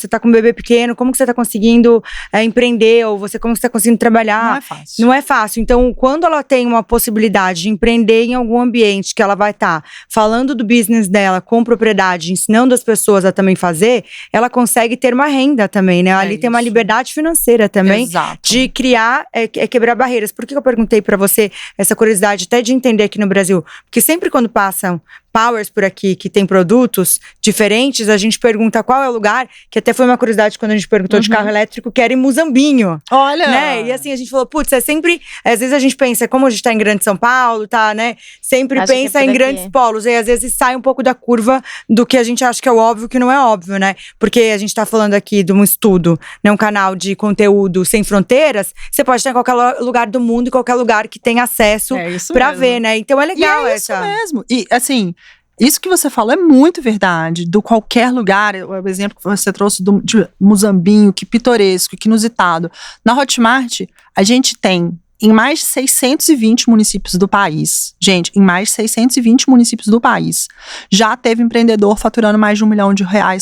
tá com um bebê pequeno, como que você tá conseguindo empreender, ou como que você tá conseguindo trabalhar? Não é fácil. Não é fácil. Então, quando ela tem uma possibilidade de empreender em algum ambiente que ela vai estar falando do business dela com propriedade, ensinando as pessoas a também fazer, ela consegue ter uma renda também, né? Ali tem uma liberdade financeira também. Exato. De criar, quebrar barreiras. Por que eu perguntei pra você essa curiosidade até de entender aqui no Brasil? Porque sempre quando passa powers por aqui que tem produtos diferentes, a gente pergunta qual é o lugar, que até foi uma curiosidade quando a gente perguntou de carro elétrico, que era em Muzambinho. Olha! Né? E assim, a gente falou, putz, é sempre… Às vezes a gente pensa, como a gente tá em Grande São Paulo, tá, né? Sempre Acho que pensa é por em aqui. grandes polos. E às vezes sai um pouco da curva do que a gente acha que é o óbvio, que não é óbvio, né? Porque a gente tá falando aqui de um estudo, né? Um canal de conteúdo sem fronteiras. Você pode estar em qualquer lugar do mundo, em qualquer lugar que tem acesso isso pra mesmo. ver, né? Então é legal E é essa… isso mesmo. E, assim, isso que você falou é muito verdade. Do qualquer lugar, o exemplo que você trouxe de Muzambinho, que pitoresco, que inusitado. Na Hotmart, a gente tem em mais de 620 municípios do país. Gente, em mais de 620 municípios do país. Já teve empreendedor faturando mais de R$1 milhão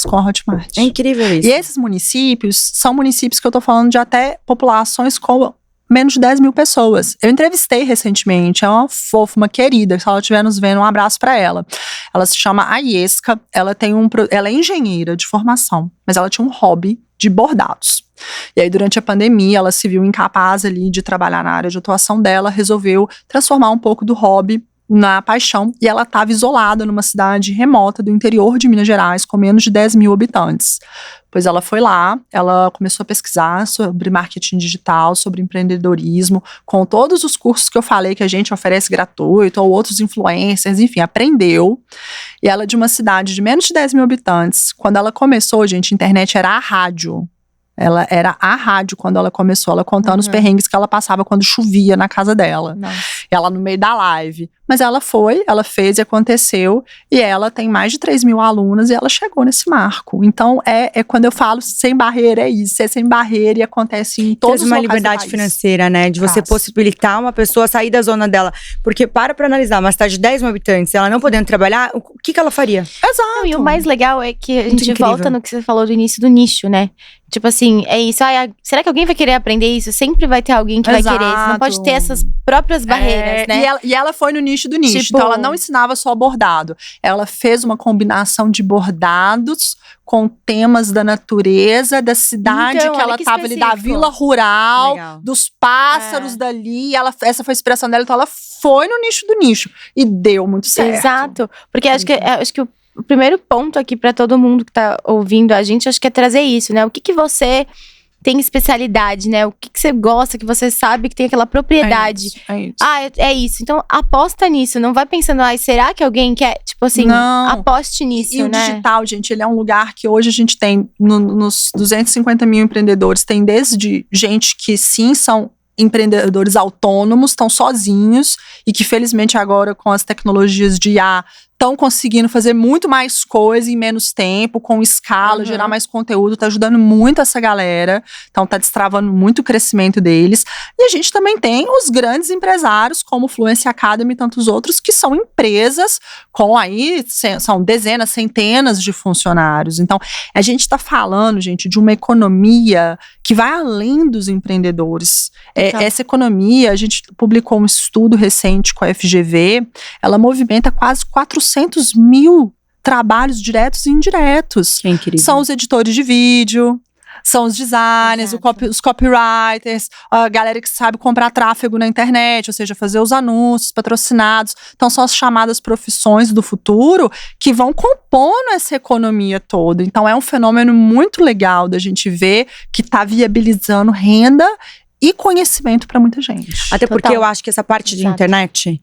com a Hotmart. É incrível isso. E esses municípios são municípios que eu tô falando de até populações com menos de 10 mil pessoas. Eu entrevistei recentemente, é uma fofa, uma querida, se ela estiver nos vendo, um abraço pra ela. Ela se chama Aiesca, ela é engenheira de formação, mas ela tinha um hobby de bordados. E aí, durante a pandemia, ela se viu incapaz ali de trabalhar na área de atuação dela, resolveu transformar um pouco do hobby na paixão, e ela estava isolada numa cidade remota do interior de Minas Gerais, com menos de 10 mil habitantes. Pois ela foi lá, ela começou a pesquisar sobre marketing digital, sobre empreendedorismo, com todos os cursos que eu falei que a gente oferece gratuito, ou outros influencers, enfim, aprendeu. E ela, de uma cidade de menos de 10 mil habitantes, quando ela começou, gente, a internet era a rádio. Ela era a rádio quando ela começou, ela contando os perrengues que ela passava quando chovia na casa dela. Nossa. Ela no meio da live. Mas ela foi, ela fez e aconteceu. E ela tem mais de 3 mil alunas e ela chegou nesse marco. Então, é quando eu falo sem barreira, é isso. É sem barreira e acontece em todos os uma locais do liberdade país. financeira, né? De você Traz. possibilitar uma pessoa sair da zona dela. Porque para analisar uma cidade de 10 mil habitantes, ela não podendo trabalhar, o que ela faria? Exato. Não, e o mais legal é que a Muito gente incrível. volta no que você falou do início do nicho, né? Tipo assim, é isso. Será que alguém vai querer aprender isso? Sempre vai ter alguém que vai querer. Você não pode ter essas próprias barreiras, né? E ela foi no nicho do nicho. Tipo- Então, ela não ensinava só bordado. Ela fez uma combinação de bordados com temas da natureza, da cidade Então, que olha ela que estava ali, da específico. vila rural, Legal. dos pássaros dali. Essa foi a inspiração dela. Então, ela foi no nicho do nicho. E deu muito certo. Exato. Porque acho que o primeiro ponto aqui pra todo mundo que tá ouvindo a gente, acho que é trazer isso, né? O que você tem especialidade, né? O que você gosta, que você sabe que tem aquela propriedade. É isso. É isso. Então, aposta nisso. Não vai pensando, será que alguém quer? Tipo assim, Não. aposte nisso, E o né? digital, gente, ele é um lugar que hoje a gente tem, nos 250 mil empreendedores, tem desde gente que sim são empreendedores autônomos, estão sozinhos e que felizmente agora com as tecnologias de IA estão conseguindo fazer muito mais coisa em menos tempo, com escala, gerar mais conteúdo, tá ajudando muito essa galera, então tá destravando muito o crescimento deles. E a gente também tem os grandes empresários, como Fluency Academy e tantos outros, que são empresas com aí, são dezenas, centenas de funcionários. Então, a gente tá falando, gente, de uma economia que vai além dos empreendedores. Essa economia, a gente publicou um estudo recente com a FGV, ela movimenta quase 400 mil trabalhos diretos e indiretos. Que incrível. São os editores de vídeo, são os designers, os copywriters, a galera que sabe comprar tráfego na internet, ou seja, fazer os anúncios patrocinados. Então, são as chamadas profissões do futuro que vão compondo essa economia toda. Então, é um fenômeno muito legal da gente ver que está viabilizando renda e conhecimento para muita gente. Até porque Total. eu acho que essa parte de Exato. internet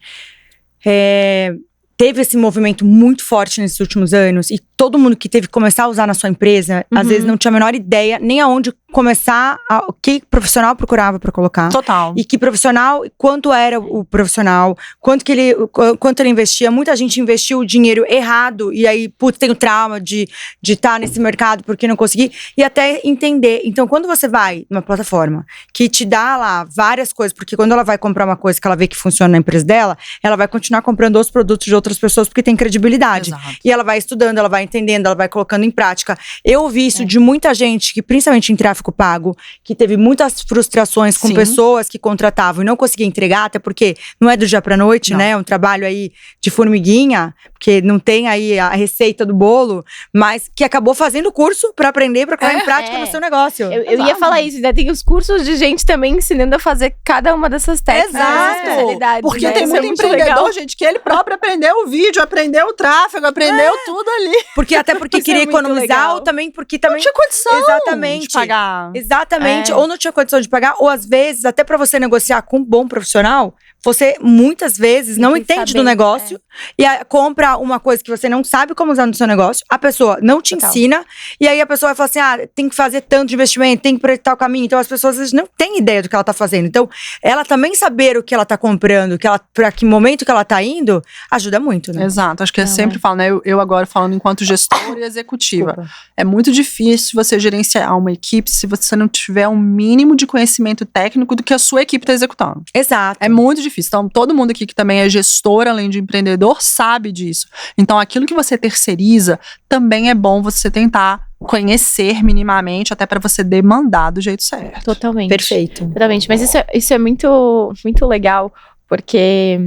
teve esse movimento muito forte nesses últimos anos e todo mundo que teve que começar a usar na sua empresa, às vezes não tinha a menor ideia nem aonde começar, o que profissional procurava para colocar. Total. E que profissional, quanto era o profissional, quanto ele investia. Muita gente investiu o dinheiro errado e aí, putz, tem o trauma de estar nesse mercado porque não consegui. E até entender. Então, quando você vai numa plataforma que te dá lá várias coisas, porque quando ela vai comprar uma coisa que ela vê que funciona na empresa dela, ela vai continuar comprando os produtos de outras pessoas porque tem credibilidade. Exato. E ela vai estudando, ela vai entendendo, ela vai colocando em prática. Eu ouvi isso de muita gente, que principalmente em tráfego tráfego pago, que teve muitas frustrações com Sim. pessoas que contratavam e não conseguiam entregar, até porque não é do dia pra noite, Não. né? É um trabalho aí de formiguinha, porque não tem aí a receita do bolo, mas que acabou fazendo o curso pra aprender, pra colocar em prática no seu negócio. Eu ia falar isso, né? Tem os cursos de gente também ensinando a fazer cada uma dessas técnicas. Exato. especialidades, Porque né? tem Isso é muito empreendedor, legal. gente, que ele próprio aprendeu o vídeo, aprendeu o tráfego, aprendeu tudo ali. Até porque Isso queria é muito economizar, legal. ou também porque Não também. tinha condição Exatamente. de pagar. Exatamente. É. Ou não tinha condição de pagar, ou às vezes, até pra você negociar com um bom profissional, você muitas vezes não Tem que entende saber, do negócio e compra uma coisa que você não sabe como usar no seu negócio, a pessoa não te Total. ensina, e aí a pessoa vai falar assim: tem que fazer tanto de investimento, tem que projetar o caminho. Então as pessoas às vezes não têm ideia do que ela tá fazendo. Então, ela também saber o que ela tá comprando, pra que momento que ela tá indo, ajuda muito, né? Exato, acho que eu Não, sempre falo, né? Eu agora falando enquanto gestora e executiva. Desculpa. É muito difícil você gerenciar uma equipe se você não tiver um mínimo de conhecimento técnico do que a sua equipe está executando. Exato. É muito difícil. Então, todo mundo aqui que também é gestor, além de empreendedor, sabe disso. Então, aquilo que você terceiriza, também é bom você tentar conhecer minimamente, até para você demandar do jeito certo. Totalmente. Perfeito. Totalmente. Mas isso é muito, muito legal, porque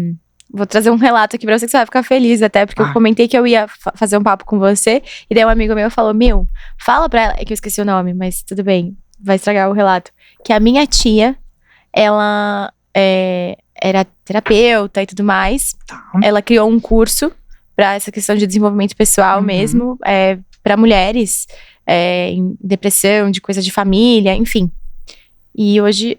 vou trazer um relato aqui pra você que você vai ficar feliz até, porque eu comentei que eu ia fazer um papo com você, e daí um amigo meu falou: fala pra ela, é que eu esqueci o nome, mas tudo bem, vai estragar o relato, que a minha tia, ela era terapeuta e tudo mais, ela criou um curso pra essa questão de desenvolvimento pessoal mesmo, pra mulheres, em depressão, de coisa de família, enfim. E hoje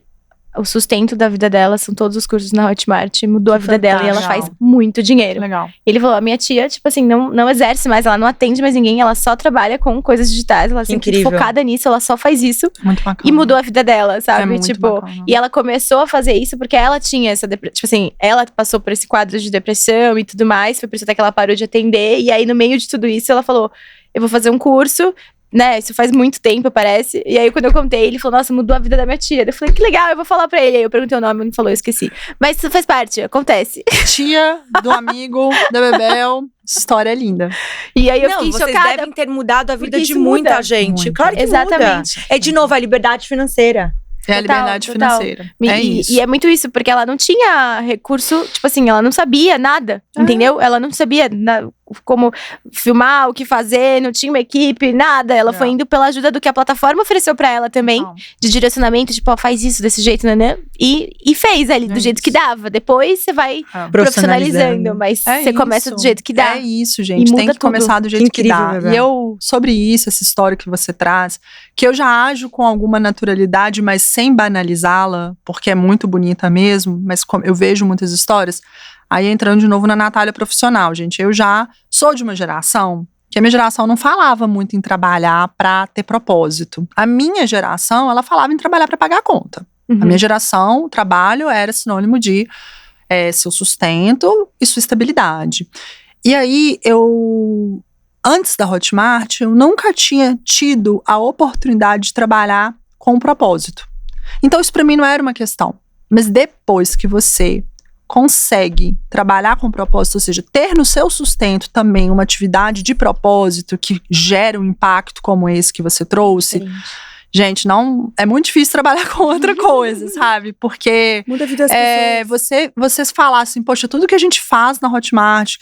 o sustento da vida dela são todos os cursos na Hotmart, mudou a vida dela e ela faz muito dinheiro. Legal. Ele falou: a minha tia, tipo assim, não exerce mais, ela não atende mais ninguém, ela só trabalha com coisas digitais, ela sempre Incrível. focada nisso, ela só faz isso. Muito bacana. E mudou a vida dela, sabe? É muito tipo, bacana. e ela começou a fazer isso porque ela tinha essa tipo assim, ela passou por esse quadro de depressão e tudo mais, foi por isso até que ela parou de atender, e aí no meio de tudo isso ela falou: eu vou fazer um curso, né, isso faz muito tempo, parece. E aí, quando eu contei, ele falou: nossa, mudou a vida da minha tia. Eu falei: que legal, eu vou falar pra ele. Aí eu perguntei o nome, ele não falou, eu esqueci. Mas isso faz parte, acontece. Tia do amigo da Bebel, essa história é linda. E aí eu Não, fiquei vocês chocada. devem ter mudado a vida porque de isso muita muda. gente. Muito. Claro que Exatamente. muda. É de novo a liberdade financeira. É a Total, liberdade total. financeira. E, É e- isso. e é muito isso, porque ela não tinha recurso, tipo assim, ela não sabia nada, entendeu? Ela não sabia como filmar, o que fazer, não tinha uma equipe, nada. Ela foi indo pela ajuda do que a plataforma ofereceu pra ela também, Não. de direcionamento, tipo, ó, faz isso desse jeito, né? E fez ali, do É jeito isso. que dava. Depois você vai É. profissionalizando, mas É você começa isso. do jeito que dá. É isso, gente. muda Tem que tudo. começar do jeito que Incrível, dá. Bebel. E eu, sobre isso, essa história que você traz, que eu já ajo com alguma naturalidade, mas sem banalizá-la, porque é muito bonita mesmo, mas eu vejo muitas histórias. Aí entrando de novo na Natália profissional, gente. Eu já sou de uma geração que a minha geração não falava muito em trabalhar pra ter propósito. A minha geração, ela falava em trabalhar pra pagar a conta. Uhum. A minha geração, o trabalho era sinônimo de seu sustento e sua estabilidade. E aí, antes da Hotmart, eu nunca tinha tido a oportunidade de trabalhar com um propósito. Então, isso para mim não era uma questão. Mas depois que você consegue trabalhar com propósito, ou seja, ter no seu sustento também uma atividade de propósito que gera um impacto como esse que você trouxe, gente, não é muito difícil trabalhar com outra coisa, sabe? Porque Muda a vida das pessoas. vocês falassem, poxa, tudo que a gente faz na Hotmart,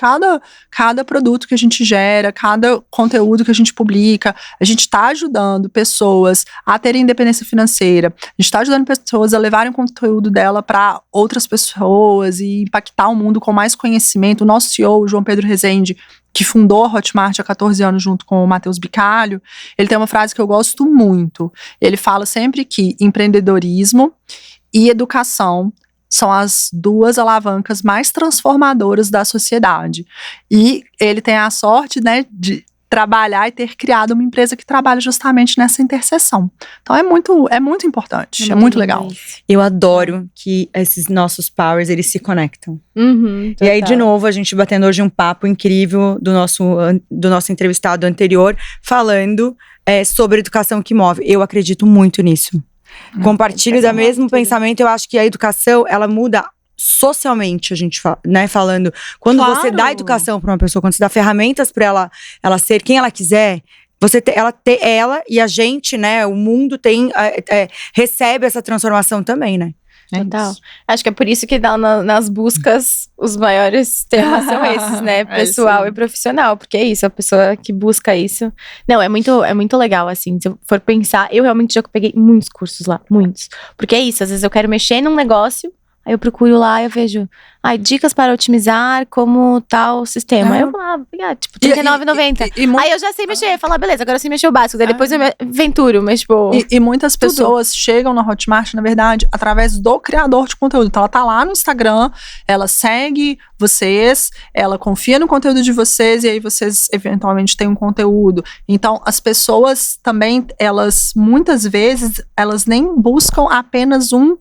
cada produto que a gente gera, cada conteúdo que a gente publica, a gente está ajudando pessoas a terem independência financeira, a gente está ajudando pessoas a levarem o conteúdo dela para outras pessoas e impactar o mundo com mais conhecimento. O nosso CEO, o João Pedro Rezende, que fundou a Hotmart há 14 anos junto com o Matheus Bicalho, ele tem uma frase que eu gosto muito. Ele fala sempre que empreendedorismo e educação são as duas alavancas mais transformadoras da sociedade. E ele tem a sorte, né, de trabalhar e ter criado uma empresa que trabalha justamente nessa interseção. Então é muito importante, é muito legal. Eu adoro que esses nossos powers, eles se conectam. Uhum, E aí, de novo, a gente batendo hoje um papo incrível do nosso entrevistado anterior, falando sobre educação que move. Eu acredito muito nisso. Compartilho do mesmo pensamento. Eu acho que a educação, ela muda socialmente, a gente falando. Quando Claro. você dá educação para uma pessoa, quando você dá ferramentas para ela ser quem ela quiser, ela e a gente, né? O mundo recebe essa transformação também, né? Total. Acho que é por isso que nas buscas os maiores temas são esses, né? Pessoal e profissional. Porque é isso, a pessoa que busca isso. Não, é muito legal, assim. Se eu for pensar, eu realmente já peguei muitos cursos lá, muitos. Porque é isso, às vezes eu quero mexer num negócio, aí eu procuro lá e eu vejo, dicas para otimizar como tal sistema. Aí eu vou lá, tipo, R$39,90. Aí eu já sei mexer, falar, beleza, agora eu sei mexer o básico. Daí depois eu me aventuro, mas tipo… E muitas pessoas chegam na Hotmart, na verdade, através do criador de conteúdo. Então ela tá lá no Instagram, ela segue vocês, ela confia no conteúdo de vocês e aí vocês eventualmente têm um conteúdo. Então as pessoas também, muitas vezes, elas nem buscam apenas um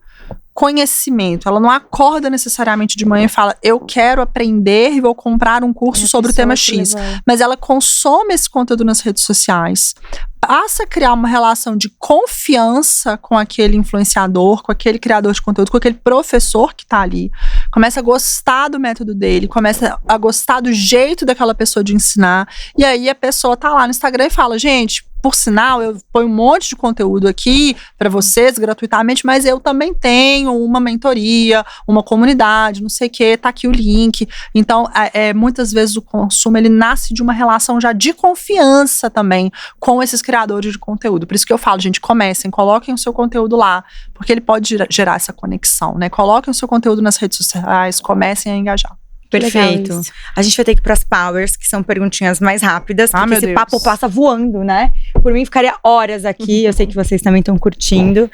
conhecimento, ela não acorda necessariamente de manhã e fala, eu quero aprender e vou comprar um curso sobre o tema X, mas ela consome esse conteúdo nas redes sociais, passa a criar uma relação de confiança com aquele influenciador, com aquele criador de conteúdo, com aquele professor que tá ali, começa a gostar do método dele, começa a gostar do jeito daquela pessoa de ensinar, e aí a pessoa tá lá no Instagram e fala, gente, por sinal, eu ponho um monte de conteúdo aqui para vocês gratuitamente, mas eu também tenho uma mentoria, uma comunidade, não sei o que, tá aqui o link. Então, muitas vezes o consumo, ele nasce de uma relação já de confiança também com esses criadores de conteúdo. Por isso que eu falo, gente, comecem, coloquem o seu conteúdo lá, porque ele pode gerar essa conexão, né? Coloquem o seu conteúdo nas redes sociais, comecem a engajar. Perfeito. A gente vai ter que ir pras Powers, que são perguntinhas mais rápidas, porque esse papo passa voando, né? Por mim, ficaria horas aqui. Eu sei que vocês também estão curtindo.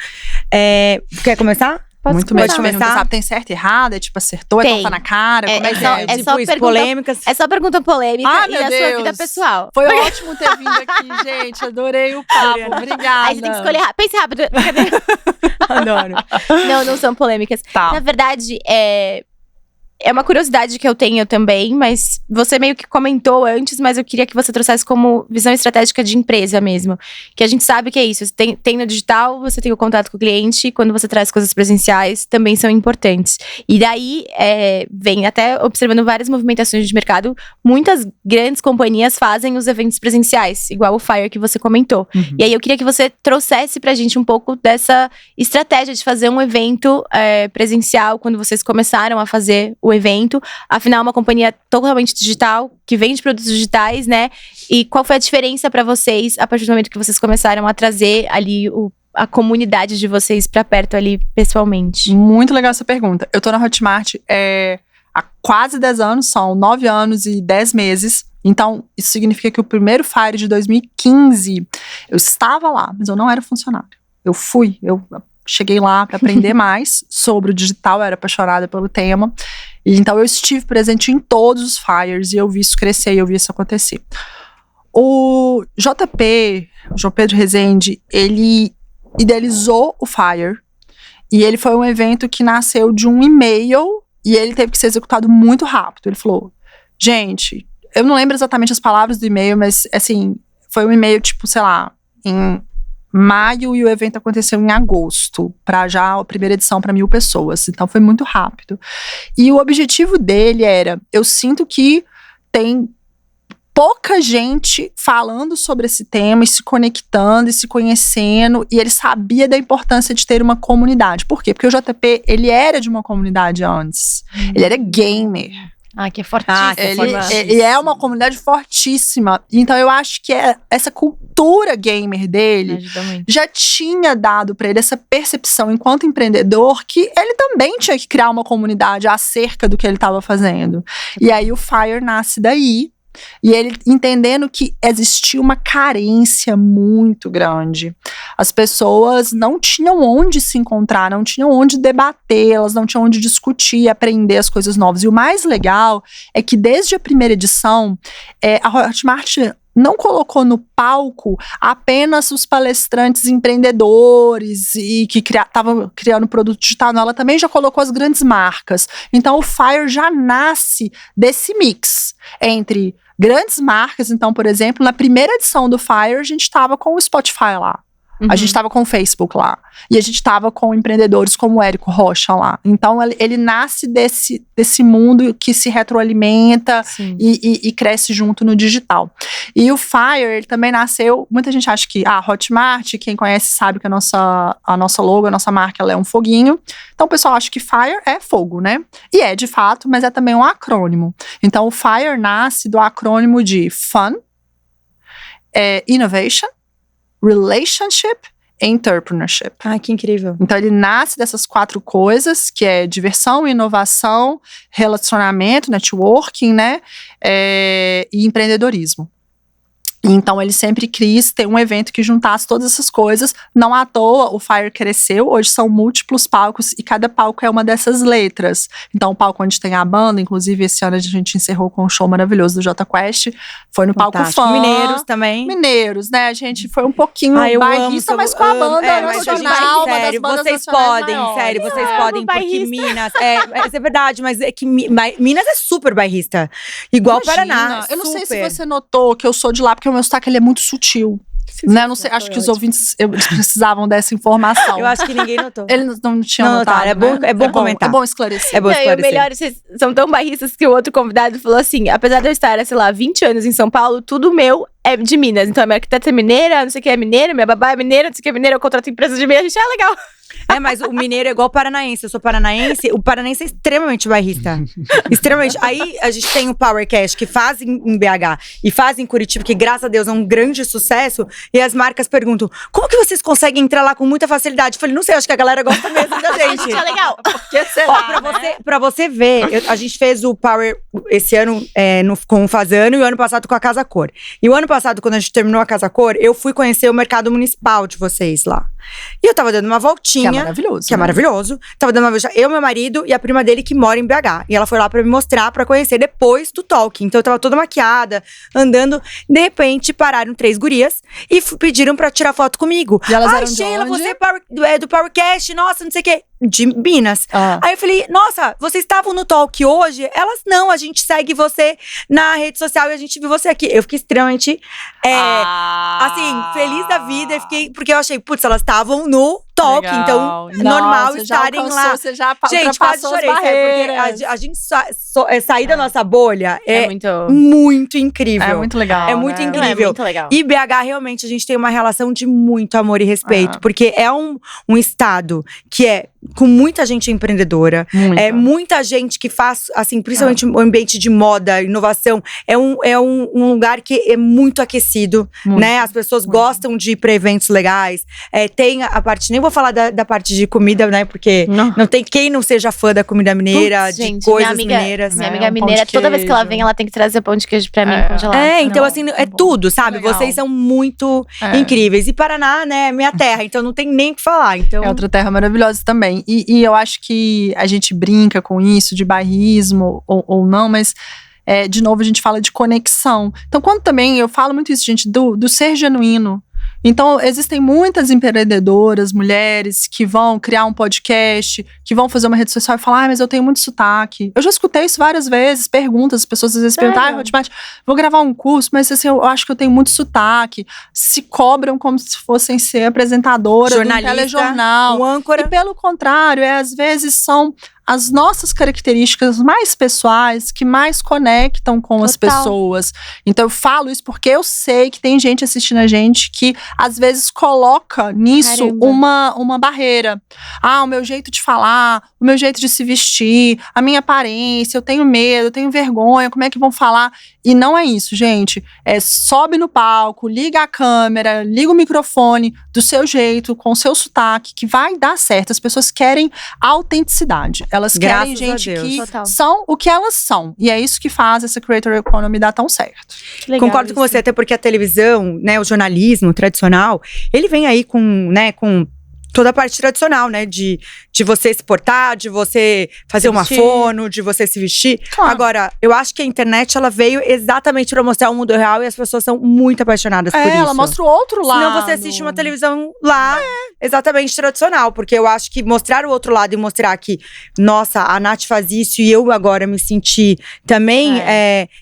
Quer começar? Muito bem. Pode começar. Sabe, tem certo e errado? É tipo, acertou, é tapa na cara? É só pergunta polêmica e a sua vida pessoal. Foi ótimo ter vindo aqui, gente. Adorei o papo. Obrigada. Aí você tem que escolher rápido. Pense rápido. Adoro. Não são polêmicas. Tá. Na verdade, é uma curiosidade que eu tenho também, mas você meio que comentou antes, mas eu queria que você trouxesse como visão estratégica de empresa mesmo. Que a gente sabe que é isso, você tem no digital, você tem o contato com o cliente, quando você traz coisas presenciais, também são importantes. E daí, vem até observando várias movimentações de mercado, muitas grandes companhias fazem os eventos presenciais, igual o Fire que você comentou. Uhum. E aí eu queria que você trouxesse pra gente um pouco dessa estratégia de fazer um evento presencial, quando vocês começaram a fazer o evento, afinal é uma companhia totalmente digital, que vende produtos digitais, né? E qual foi a diferença para vocês a partir do momento que vocês começaram a trazer ali a comunidade de vocês para perto ali pessoalmente? Muito legal essa pergunta. Eu tô na Hotmart há quase 10 anos, são 9 anos e 10 meses. Então, isso significa que o primeiro Fire de 2015, eu estava lá, mas eu não era funcionário. Eu cheguei lá para aprender mais sobre o digital, eu era apaixonada pelo tema. E então eu estive presente em todos os Fires e eu vi isso crescer e eu vi isso acontecer. O JP, o João Pedro Rezende, ele idealizou o Fire e ele foi um evento que nasceu de um e-mail e ele teve que ser executado muito rápido. Ele falou, gente, eu não lembro exatamente as palavras do e-mail, mas assim, foi um e-mail tipo, sei lá, em maio e o evento aconteceu em agosto, para já a primeira edição para 1.000 pessoas, então foi muito rápido. E o objetivo dele era, eu sinto que tem pouca gente falando sobre esse tema e se conectando e se conhecendo, e ele sabia da importância de ter uma comunidade. Por quê? Porque o JP, ele era de uma comunidade antes, ele era gamer. Que é fortíssimo. Ele é uma comunidade fortíssima. Então eu acho que essa cultura gamer dele já tinha dado para ele essa percepção enquanto empreendedor que ele também tinha que criar uma comunidade acerca do que ele estava fazendo. E aí o Fire nasce daí. E ele entendendo que existia uma carência muito grande. As pessoas não tinham onde se encontrar, não tinham onde debater, elas não tinham onde discutir, aprender as coisas novas. E o mais legal é que desde a primeira edição, a Hotmart não colocou no palco apenas os palestrantes empreendedores e que estavam criando produto digital, não, ela também já colocou as grandes marcas. Então o Fire já nasce desse mix entre grandes marcas. Então, por exemplo, na primeira edição do Fire, a gente estava com o Spotify lá. A gente estava com o Facebook lá. E a gente estava com empreendedores como o Érico Rocha lá. Então, ele nasce desse mundo que se retroalimenta e cresce junto no digital. E o Fire, ele também nasceu… Muita gente acha que a Hotmart, quem conhece sabe que a nossa logo, a nossa marca, ela é um foguinho. Então, o pessoal acha que Fire é fogo, né? E é, de fato, mas é também um acrônimo. Então, o Fire nasce do acrônimo de Fun, Innovation, Relationship e Entrepreneurship. Ai, que incrível. Então, ele nasce dessas 4 coisas, que é diversão, inovação, relacionamento, networking, né? E empreendedorismo. Então, ele sempre quis ter um evento que juntasse todas essas coisas. Não à toa, o Fire cresceu. Hoje são múltiplos palcos e cada palco é uma dessas letras. Então, o palco onde tem a banda, inclusive esse ano a gente encerrou com um show maravilhoso do Jota Quest. Foi no palco Fã. Mineiros também. Mineiros, né? A gente foi um pouquinho bairrista, mas com a banda nacional, uma das bandas vocês nacionais podem, maiores. sério, vocês podem, porque Minas… É verdade, mas é que Minas é super bairrista. Igual Imagina, Paraná. eu não sei se super. você notou que eu sou de lá, porque o meu sotaque ele é muito sutil. Né? Não sei, acho que os ouvintes eles precisavam dessa informação. Eu acho que ninguém notou. Eles não tinham notado, É bom comentar. É bom esclarecer. É bom Não, e o esclarecer. melhor, vocês são tão bairristas que o outro convidado falou assim: apesar de eu estar, sei lá, 20 anos em São Paulo, tudo meu é de Minas. Então, a minha arquiteta é mineira, não sei o que é mineira, minha babá é mineira, não sei o que é mineira, eu contrato empresas de Minas, a gente legal. Mas o mineiro é igual o paranaense. Eu sou paranaense. O paranaense é extremamente bairrista. Extremamente. Aí a gente tem o Powercash, que faz em BH e faz em Curitiba, que graças a Deus é um grande sucesso. E as marcas perguntam: como que vocês conseguem entrar lá com muita facilidade? Eu falei, não sei, acho que a galera gosta mesmo da gente. É legal. Porque será, Ó, pra você ver, a gente fez o Power esse ano com o Fazano e o ano passado com a Casa Cor. E o ano passado, quando a gente terminou a Casa Cor, eu fui conhecer o mercado municipal de vocês lá. E eu tava dando uma voltinha. Que é maravilhoso. Que é maravilhoso. Tava dando uma voltinha. Eu, meu marido e a prima dele que mora em BH. E ela foi lá pra me mostrar, pra conhecer depois do talk. Então eu tava toda maquiada, andando. De repente, pararam 3 gurias e pediram pra tirar foto comigo. E elas eram de Sheila, onde? você é do Powercast, nossa, não sei o quê. De Minas. Aí eu falei, nossa, vocês estavam no talk hoje? Elas, não, a gente segue você na rede social e a gente viu você aqui. Eu fiquei extremamente, assim, feliz da vida. Porque eu achei, putz, elas estavam no talk, Legal. então Nossa, normal já estarem alcançou, lá. Você já Gente, quase ultrapassou as chorei, sabe? barreiras. Porque a gente sair da nossa bolha É é muito… muito incrível. É muito legal. É muito né? incrível. É muito legal. E BH, realmente, a gente tem uma relação de muito amor e respeito. Porque é um estado que é com muita gente empreendedora. É muita gente que faz, assim, principalmente o ambiente de moda, inovação. É um lugar que é muito aquecido, né? As pessoas gostam de ir pra eventos legais. Tem a parte… Nem vou falar da parte de comida, né? Porque não tem quem não seja fã da comida mineira, Putz, de gente, coisas minha mineiras. Minha né? amiga Um pão mineira, de toda vez que ela queijo. vem, ela tem que trazer pão de queijo pra mim congelado. Então assim, é bom. tudo, sabe? Legal. Vocês são muito incríveis. E Paraná, né, é minha terra, então não tem nem o que falar. Então… É outra terra maravilhosa também. E eu acho que a gente brinca com isso, de bairrismo ou não, mas… de novo, a gente fala de conexão. Então, quando também… Eu falo muito isso, gente, do ser genuíno. Então, existem muitas empreendedoras, mulheres, que vão criar um podcast, que vão fazer uma rede social e falar, mas eu tenho muito sotaque. Eu já escutei isso várias vezes, perguntas, as pessoas às vezes perguntam, Hotmart, vou gravar um curso, mas assim, eu acho que eu tenho muito sotaque. Se cobram como se fossem ser apresentadoras do telejornal. Um âncora. E pelo contrário, às vezes são as nossas características mais pessoais que mais conectam com as pessoas. Então eu falo isso porque eu sei que tem gente assistindo a gente que às vezes coloca nisso uma barreira. O meu jeito de falar, o meu jeito de se vestir, a minha aparência, eu tenho medo, eu tenho vergonha, como é que vão falar? E não é isso, gente. Sobe no palco, liga a câmera, liga o microfone do seu jeito, com o seu sotaque, que vai dar certo. As pessoas querem autenticidade. Elas querem gente que são o que elas são. E é isso que faz essa Creator Economy dar tão certo. Concordo com você, até porque a televisão, né, o jornalismo tradicional, ele vem aí com toda a parte tradicional, né? De você se portar, de você fazer uma fono, de você se vestir. Claro. Agora, eu acho que a internet, ela veio exatamente pra mostrar o mundo real e as pessoas são muito apaixonadas por isso. Ela mostra o outro lado. Senão você assiste uma televisão lá, exatamente tradicional. Porque eu acho que mostrar o outro lado e mostrar que, nossa, a Nath faz isso e eu agora me senti também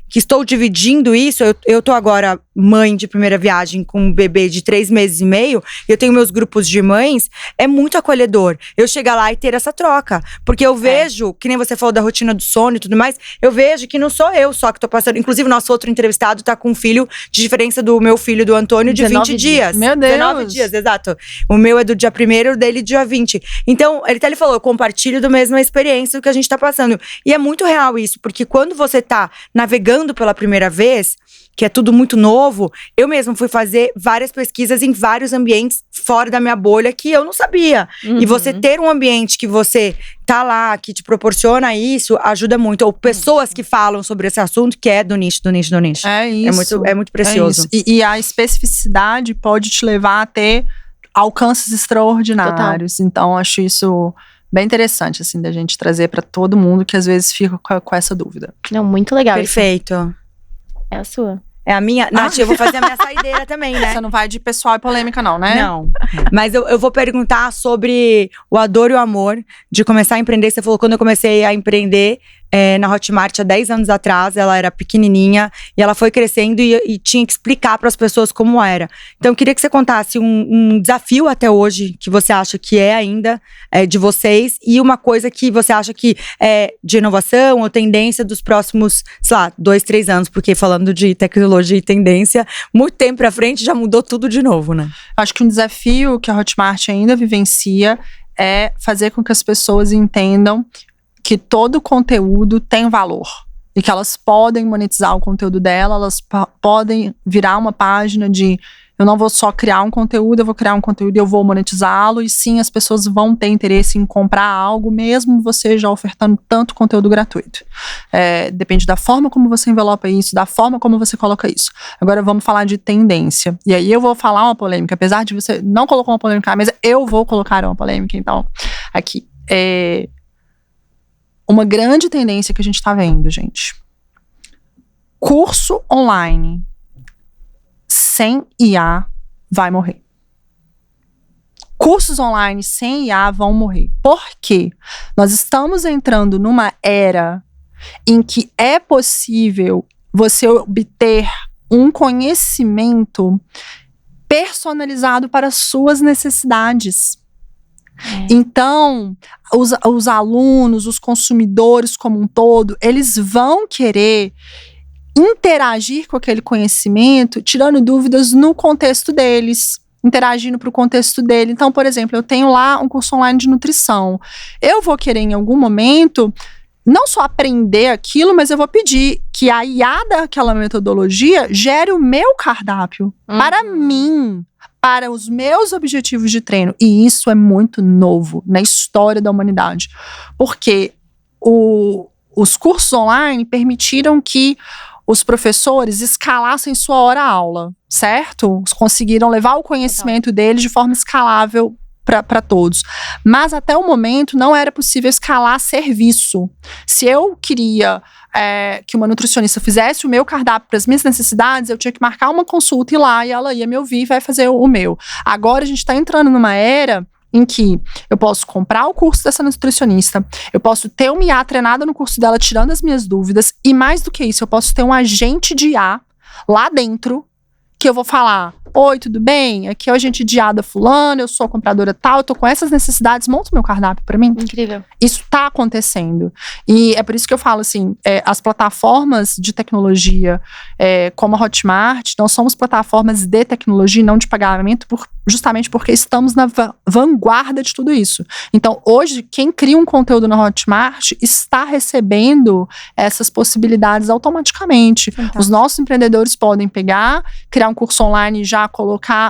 que estou dividindo isso. Eu tô agora mãe de primeira viagem com um bebê de 3 meses e meio, eu tenho meus grupos de mães, é muito acolhedor. Eu chegar lá e ter essa troca. Porque eu vejo, que nem você falou da rotina do sono e tudo mais, eu vejo que não sou eu só que tô passando. Inclusive, nosso outro entrevistado tá com um filho, de diferença do meu filho, do Antônio, de 20 dias. Meu Deus! 19 dias, exato. O meu é do dia 1º, o dele dia 20. Então, ele falou, eu compartilho da mesma experiência que a gente tá passando. E é muito real isso, porque quando você tá navegando pela primeira vez, que é tudo muito novo, eu mesma fui fazer várias pesquisas em vários ambientes fora da minha bolha que eu não sabia. E você ter um ambiente que você tá lá, que te proporciona isso, ajuda muito. Ou pessoas que falam sobre esse assunto, que é do nicho. É isso. É muito precioso. É e a especificidade pode te levar a ter alcances extraordinários. Então, acho isso bem interessante, assim, da gente trazer pra todo mundo que às vezes fica com essa dúvida. Não, muito legal. Perfeito. Isso. É a sua. É a minha. Nath, eu vou fazer a minha saideira também, né? Você não vai de pessoal e polêmica, não, né? Não. Mas eu vou perguntar sobre a dor e o amor de começar a empreender. Você falou, quando eu comecei a empreender na Hotmart há 10 anos atrás, ela era pequenininha e ela foi crescendo e tinha que explicar para as pessoas como era. Então, eu queria que você contasse um desafio até hoje que você acha que é ainda de vocês e uma coisa que você acha que é de inovação ou tendência dos próximos, sei lá, 2, 3 anos, porque falando de tecnologia e tendência, muito tempo pra frente já mudou tudo de novo, né? Acho que um desafio que a Hotmart ainda vivencia é fazer com que as pessoas entendam que todo conteúdo tem valor e que elas podem monetizar o conteúdo dela, elas podem virar uma página de eu não vou só criar um conteúdo, eu vou criar um conteúdo e eu vou monetizá-lo, e sim, as pessoas vão ter interesse em comprar algo, mesmo você já ofertando tanto conteúdo gratuito. Depende da forma como você envelopa isso, da forma como você coloca isso. Agora vamos falar de tendência. E aí eu vou falar uma polêmica, apesar de você não colocar uma polêmica na mesa, eu vou colocar uma polêmica, então, aqui. Uma grande tendência que a gente tá vendo, gente. Curso online sem IA vai morrer. Cursos online sem IA vão morrer. Por quê? Nós estamos entrando numa era em que é possível você obter um conhecimento personalizado para as suas necessidades. Então, os alunos, os consumidores como um todo, eles vão querer interagir com aquele conhecimento, tirando dúvidas no contexto deles, interagindo para o contexto dele. Então, por exemplo, eu tenho lá um curso online de nutrição. Eu vou querer, em algum momento, não só aprender aquilo, mas eu vou pedir que a IA daquela metodologia gere o meu cardápio para mim, para os meus objetivos de treino. E isso é muito novo na história da humanidade. Porque os cursos online permitiram que os professores escalassem sua hora-aula, certo? Conseguiram levar o conhecimento deles de forma escalável para todos. Mas até o momento não era possível escalar serviço. Se eu queria que uma nutricionista fizesse o meu cardápio para as minhas necessidades, eu tinha que marcar uma consulta e ir lá e ela ia me ouvir e vai fazer o meu. Agora a gente está entrando numa era em que eu posso comprar o curso dessa nutricionista, eu posso ter uma IA treinada no curso dela, tirando as minhas dúvidas, e mais do que isso, eu posso ter um agente de IA lá dentro, que eu vou falar, oi, tudo bem? Aqui é o agente de IA da fulana, eu sou a compradora tal, eu tô com essas necessidades, monta o meu cardápio pra mim. Incrível. Isso tá acontecendo. E é por isso que eu falo assim, as plataformas de tecnologia, como a Hotmart, nós somos plataformas de tecnologia e não de pagamento, justamente porque estamos na vanguarda de tudo isso. Então, hoje, quem cria um conteúdo na Hotmart está recebendo essas possibilidades automaticamente. Então, os nossos empreendedores podem pegar, criar um curso online e já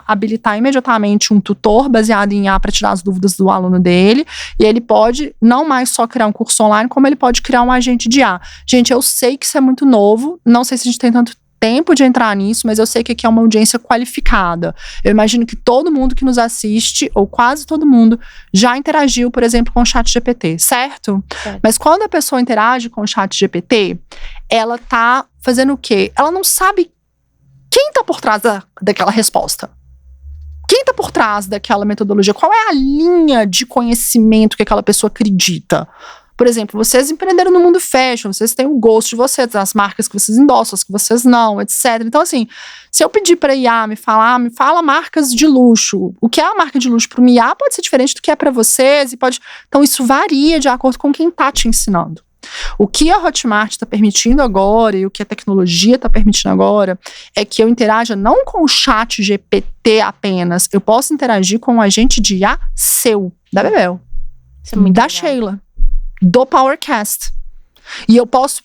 habilitar imediatamente um tutor baseado em IA para tirar as dúvidas do aluno dele, e ele pode não mais só criar um curso online, como ele pode criar um agente de IA. Gente, eu sei que isso é muito novo, não sei se a gente tem tanto tempo de entrar nisso, mas eu sei que aqui é uma audiência qualificada. Eu imagino que todo mundo que nos assiste, ou quase todo mundo, já interagiu, por exemplo, com o ChatGPT, certo? Mas quando a pessoa interage com o ChatGPT, ela tá fazendo o quê? Ela não sabe quem tá por trás daquela resposta. Quem tá por trás daquela metodologia? Qual é a linha de conhecimento que aquela pessoa acredita? Por exemplo, vocês empreenderam no mundo fashion, vocês têm o gosto de vocês, as marcas que vocês endossam, as que vocês não, etc. Então, assim, se eu pedir para IA me fala marcas de luxo. O que é a marca de luxo para o IA pode ser diferente do que é para vocês. Então, isso varia de acordo com quem está te ensinando. O que a Hotmart está permitindo agora e o que a tecnologia está permitindo agora é que eu interaja não com o chat GPT apenas, eu posso interagir com um agente de IA seu, da Bebel, Isso é muito da legal. Sheila, do Powercast. E eu posso,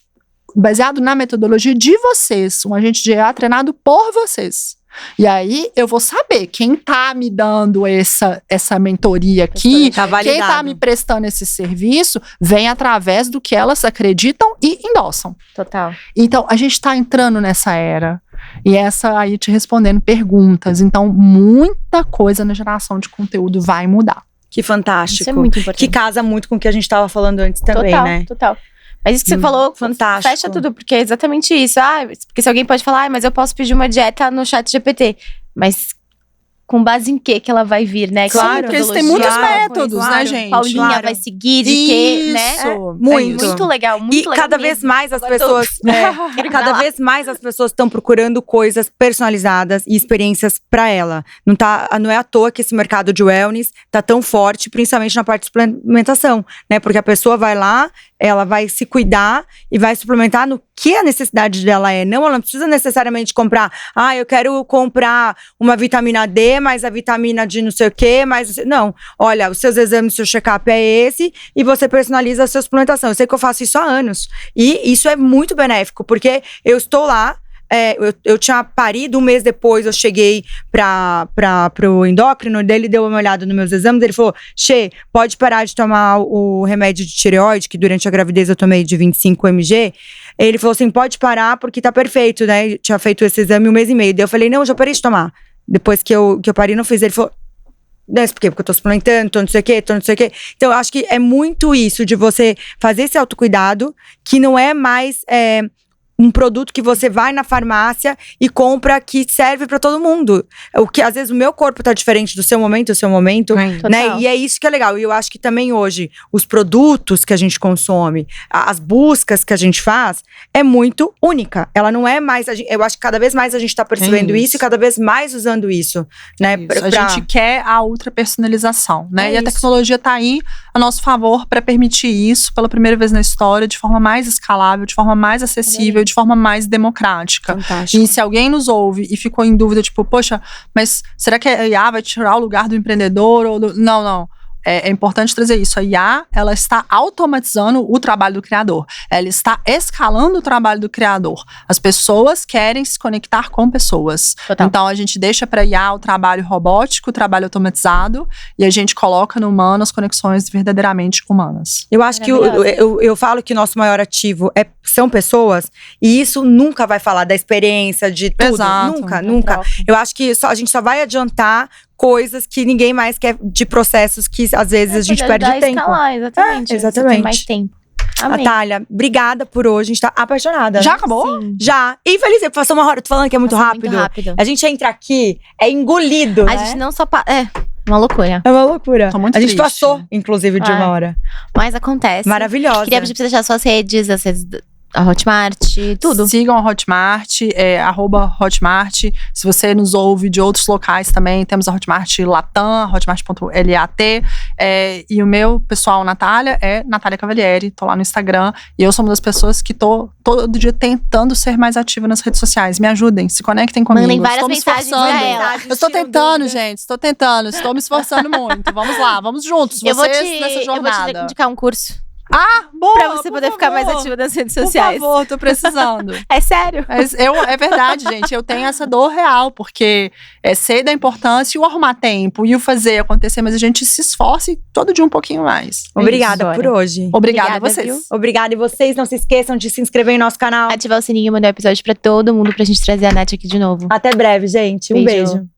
baseado na metodologia de vocês, um agente de IA treinado por vocês. E aí eu vou saber quem tá me dando essa mentoria aqui, Tá quem validado. tá me prestando esse serviço, vem através do que elas acreditam e endossam. Total. Então, a gente tá entrando nessa era. E essa aí te respondendo perguntas. Então, muita coisa na geração de conteúdo vai mudar. Que fantástico. Isso é muito importante. Que casa muito com o que a gente tava falando antes também, total, né? Total. Mas isso que você falou, fantástico. fecha tudo, porque é exatamente isso. Porque se alguém pode falar, mas eu posso pedir uma dieta no chat GPT. Mas com base em que ela vai vir, né? Claro, Que porque eles têm metodologia, muitos alguma métodos, coisa. né, gente? Paulinha Claro. vai seguir de quê, né? Isso, muito. é Muito legal, muito E legal cada mesmo. vez mais as Agora pessoas. Cada vez mais as pessoas estão procurando coisas personalizadas e experiências pra ela. Não é à toa que esse mercado de wellness tá tão forte, principalmente na parte de suplementação, né? Porque a pessoa vai lá, ela vai se cuidar e vai suplementar no que a necessidade dela é. Não, ela não precisa necessariamente comprar. Eu quero comprar uma vitamina D, mas a vitamina de não sei o quê, mas não. Olha, os seus exames, seu check-up é esse e você personaliza a sua suplementação. Eu sei que eu faço isso há anos. E isso é muito benéfico, porque eu estou lá. Eu tinha parido, um mês depois eu cheguei pro endócrino, dele deu uma olhada nos meus exames, ele falou, pode parar de tomar o remédio de tireoide, que durante a gravidez eu tomei de 25 mg, ele falou assim, pode parar porque tá perfeito, né, eu tinha feito esse exame um mês e meio, daí eu falei, não, eu já parei de tomar, depois que eu parei não fiz, ele falou, por quê? Porque eu tô suplementando, tô não sei o quê. Então eu acho que é muito isso, de você fazer esse autocuidado, que não é mais um produto que você vai na farmácia e compra que serve pra todo mundo. O que às vezes o meu corpo tá diferente do seu momento, né? Total. E é isso que é legal. E eu acho que também hoje os produtos que a gente consome, as buscas que a gente faz, é muito única. Ela não é mais. Eu acho que cada vez mais a gente tá percebendo isso e cada vez mais usando isso, né? Isso. A gente quer a ultra personalização, né? É e a isso. tecnologia tá aí a nosso favor para permitir isso pela primeira vez na história, de forma mais escalável, de forma mais acessível, de forma mais democrática. Fantástico. E se alguém nos ouve e ficou em dúvida, tipo, poxa, mas será que a IA vai tirar o lugar do empreendedor? Não. É importante trazer isso. A IA, ela está automatizando o trabalho do criador. Ela está escalando o trabalho do criador. As pessoas querem se conectar com pessoas. Total. Então, a gente deixa para IA o trabalho robótico, o trabalho automatizado, e a gente coloca no humano as conexões verdadeiramente humanas. Eu acho que eu falo que o nosso maior ativo são pessoas, e isso nunca vai falar da experiência, de tudo. Exato. Nunca. Eu acho que a gente só vai adiantar coisas que ninguém mais quer, de processos que às vezes a gente perde tempo. Escalar, exatamente. exatamente. Você tem mais tempo. Amém. Natália, obrigada por hoje. A gente tá apaixonada. Já acabou? Sim. Já. E feliz, passou uma hora. Tô falando que é muito Passou rápido. Muito rápido. A gente entra aqui, é engolido. A gente não só. Uma loucura. É uma loucura. Tô muito a gente triste. passou, inclusive, de uma hora. Mas acontece. Maravilhosa. Queria pedir pra você deixar suas redes, as redes a Hotmart, tudo. Sigam a Hotmart, @Hotmart. Se você nos ouve de outros locais também, temos a Hotmart Latam, hotmart.lat. E o meu pessoal, Natália, é Natália Cavalieri. Tô lá no Instagram. E eu sou uma das pessoas que tô todo dia tentando ser mais ativa nas redes sociais. Me ajudem, se conectem comigo. Mandem várias Estou me mensagens esforçando. pra ela. Eu estou tentando, gente. Estou me esforçando muito. Vamos lá, vamos juntos. Eu vou Vocês te nessa jornada. indicar um curso Boa, pra você por poder ficar mais favor. ativa nas redes sociais. Por favor, tô precisando. É sério? É verdade, gente. Eu tenho essa dor real, porque sei da importância e o arrumar tempo e o fazer acontecer, mas a gente se esforça e todo dia um pouquinho mais. Obrigada isso, por hoje. Obrigada a Obrigada, vocês. viu? Obrigada. E vocês não se esqueçam de se inscrever em nosso canal. Ativar o sininho e mandar o episódio pra todo mundo pra gente trazer a Nath aqui de novo. Até breve, gente. Um Beijo. beijo.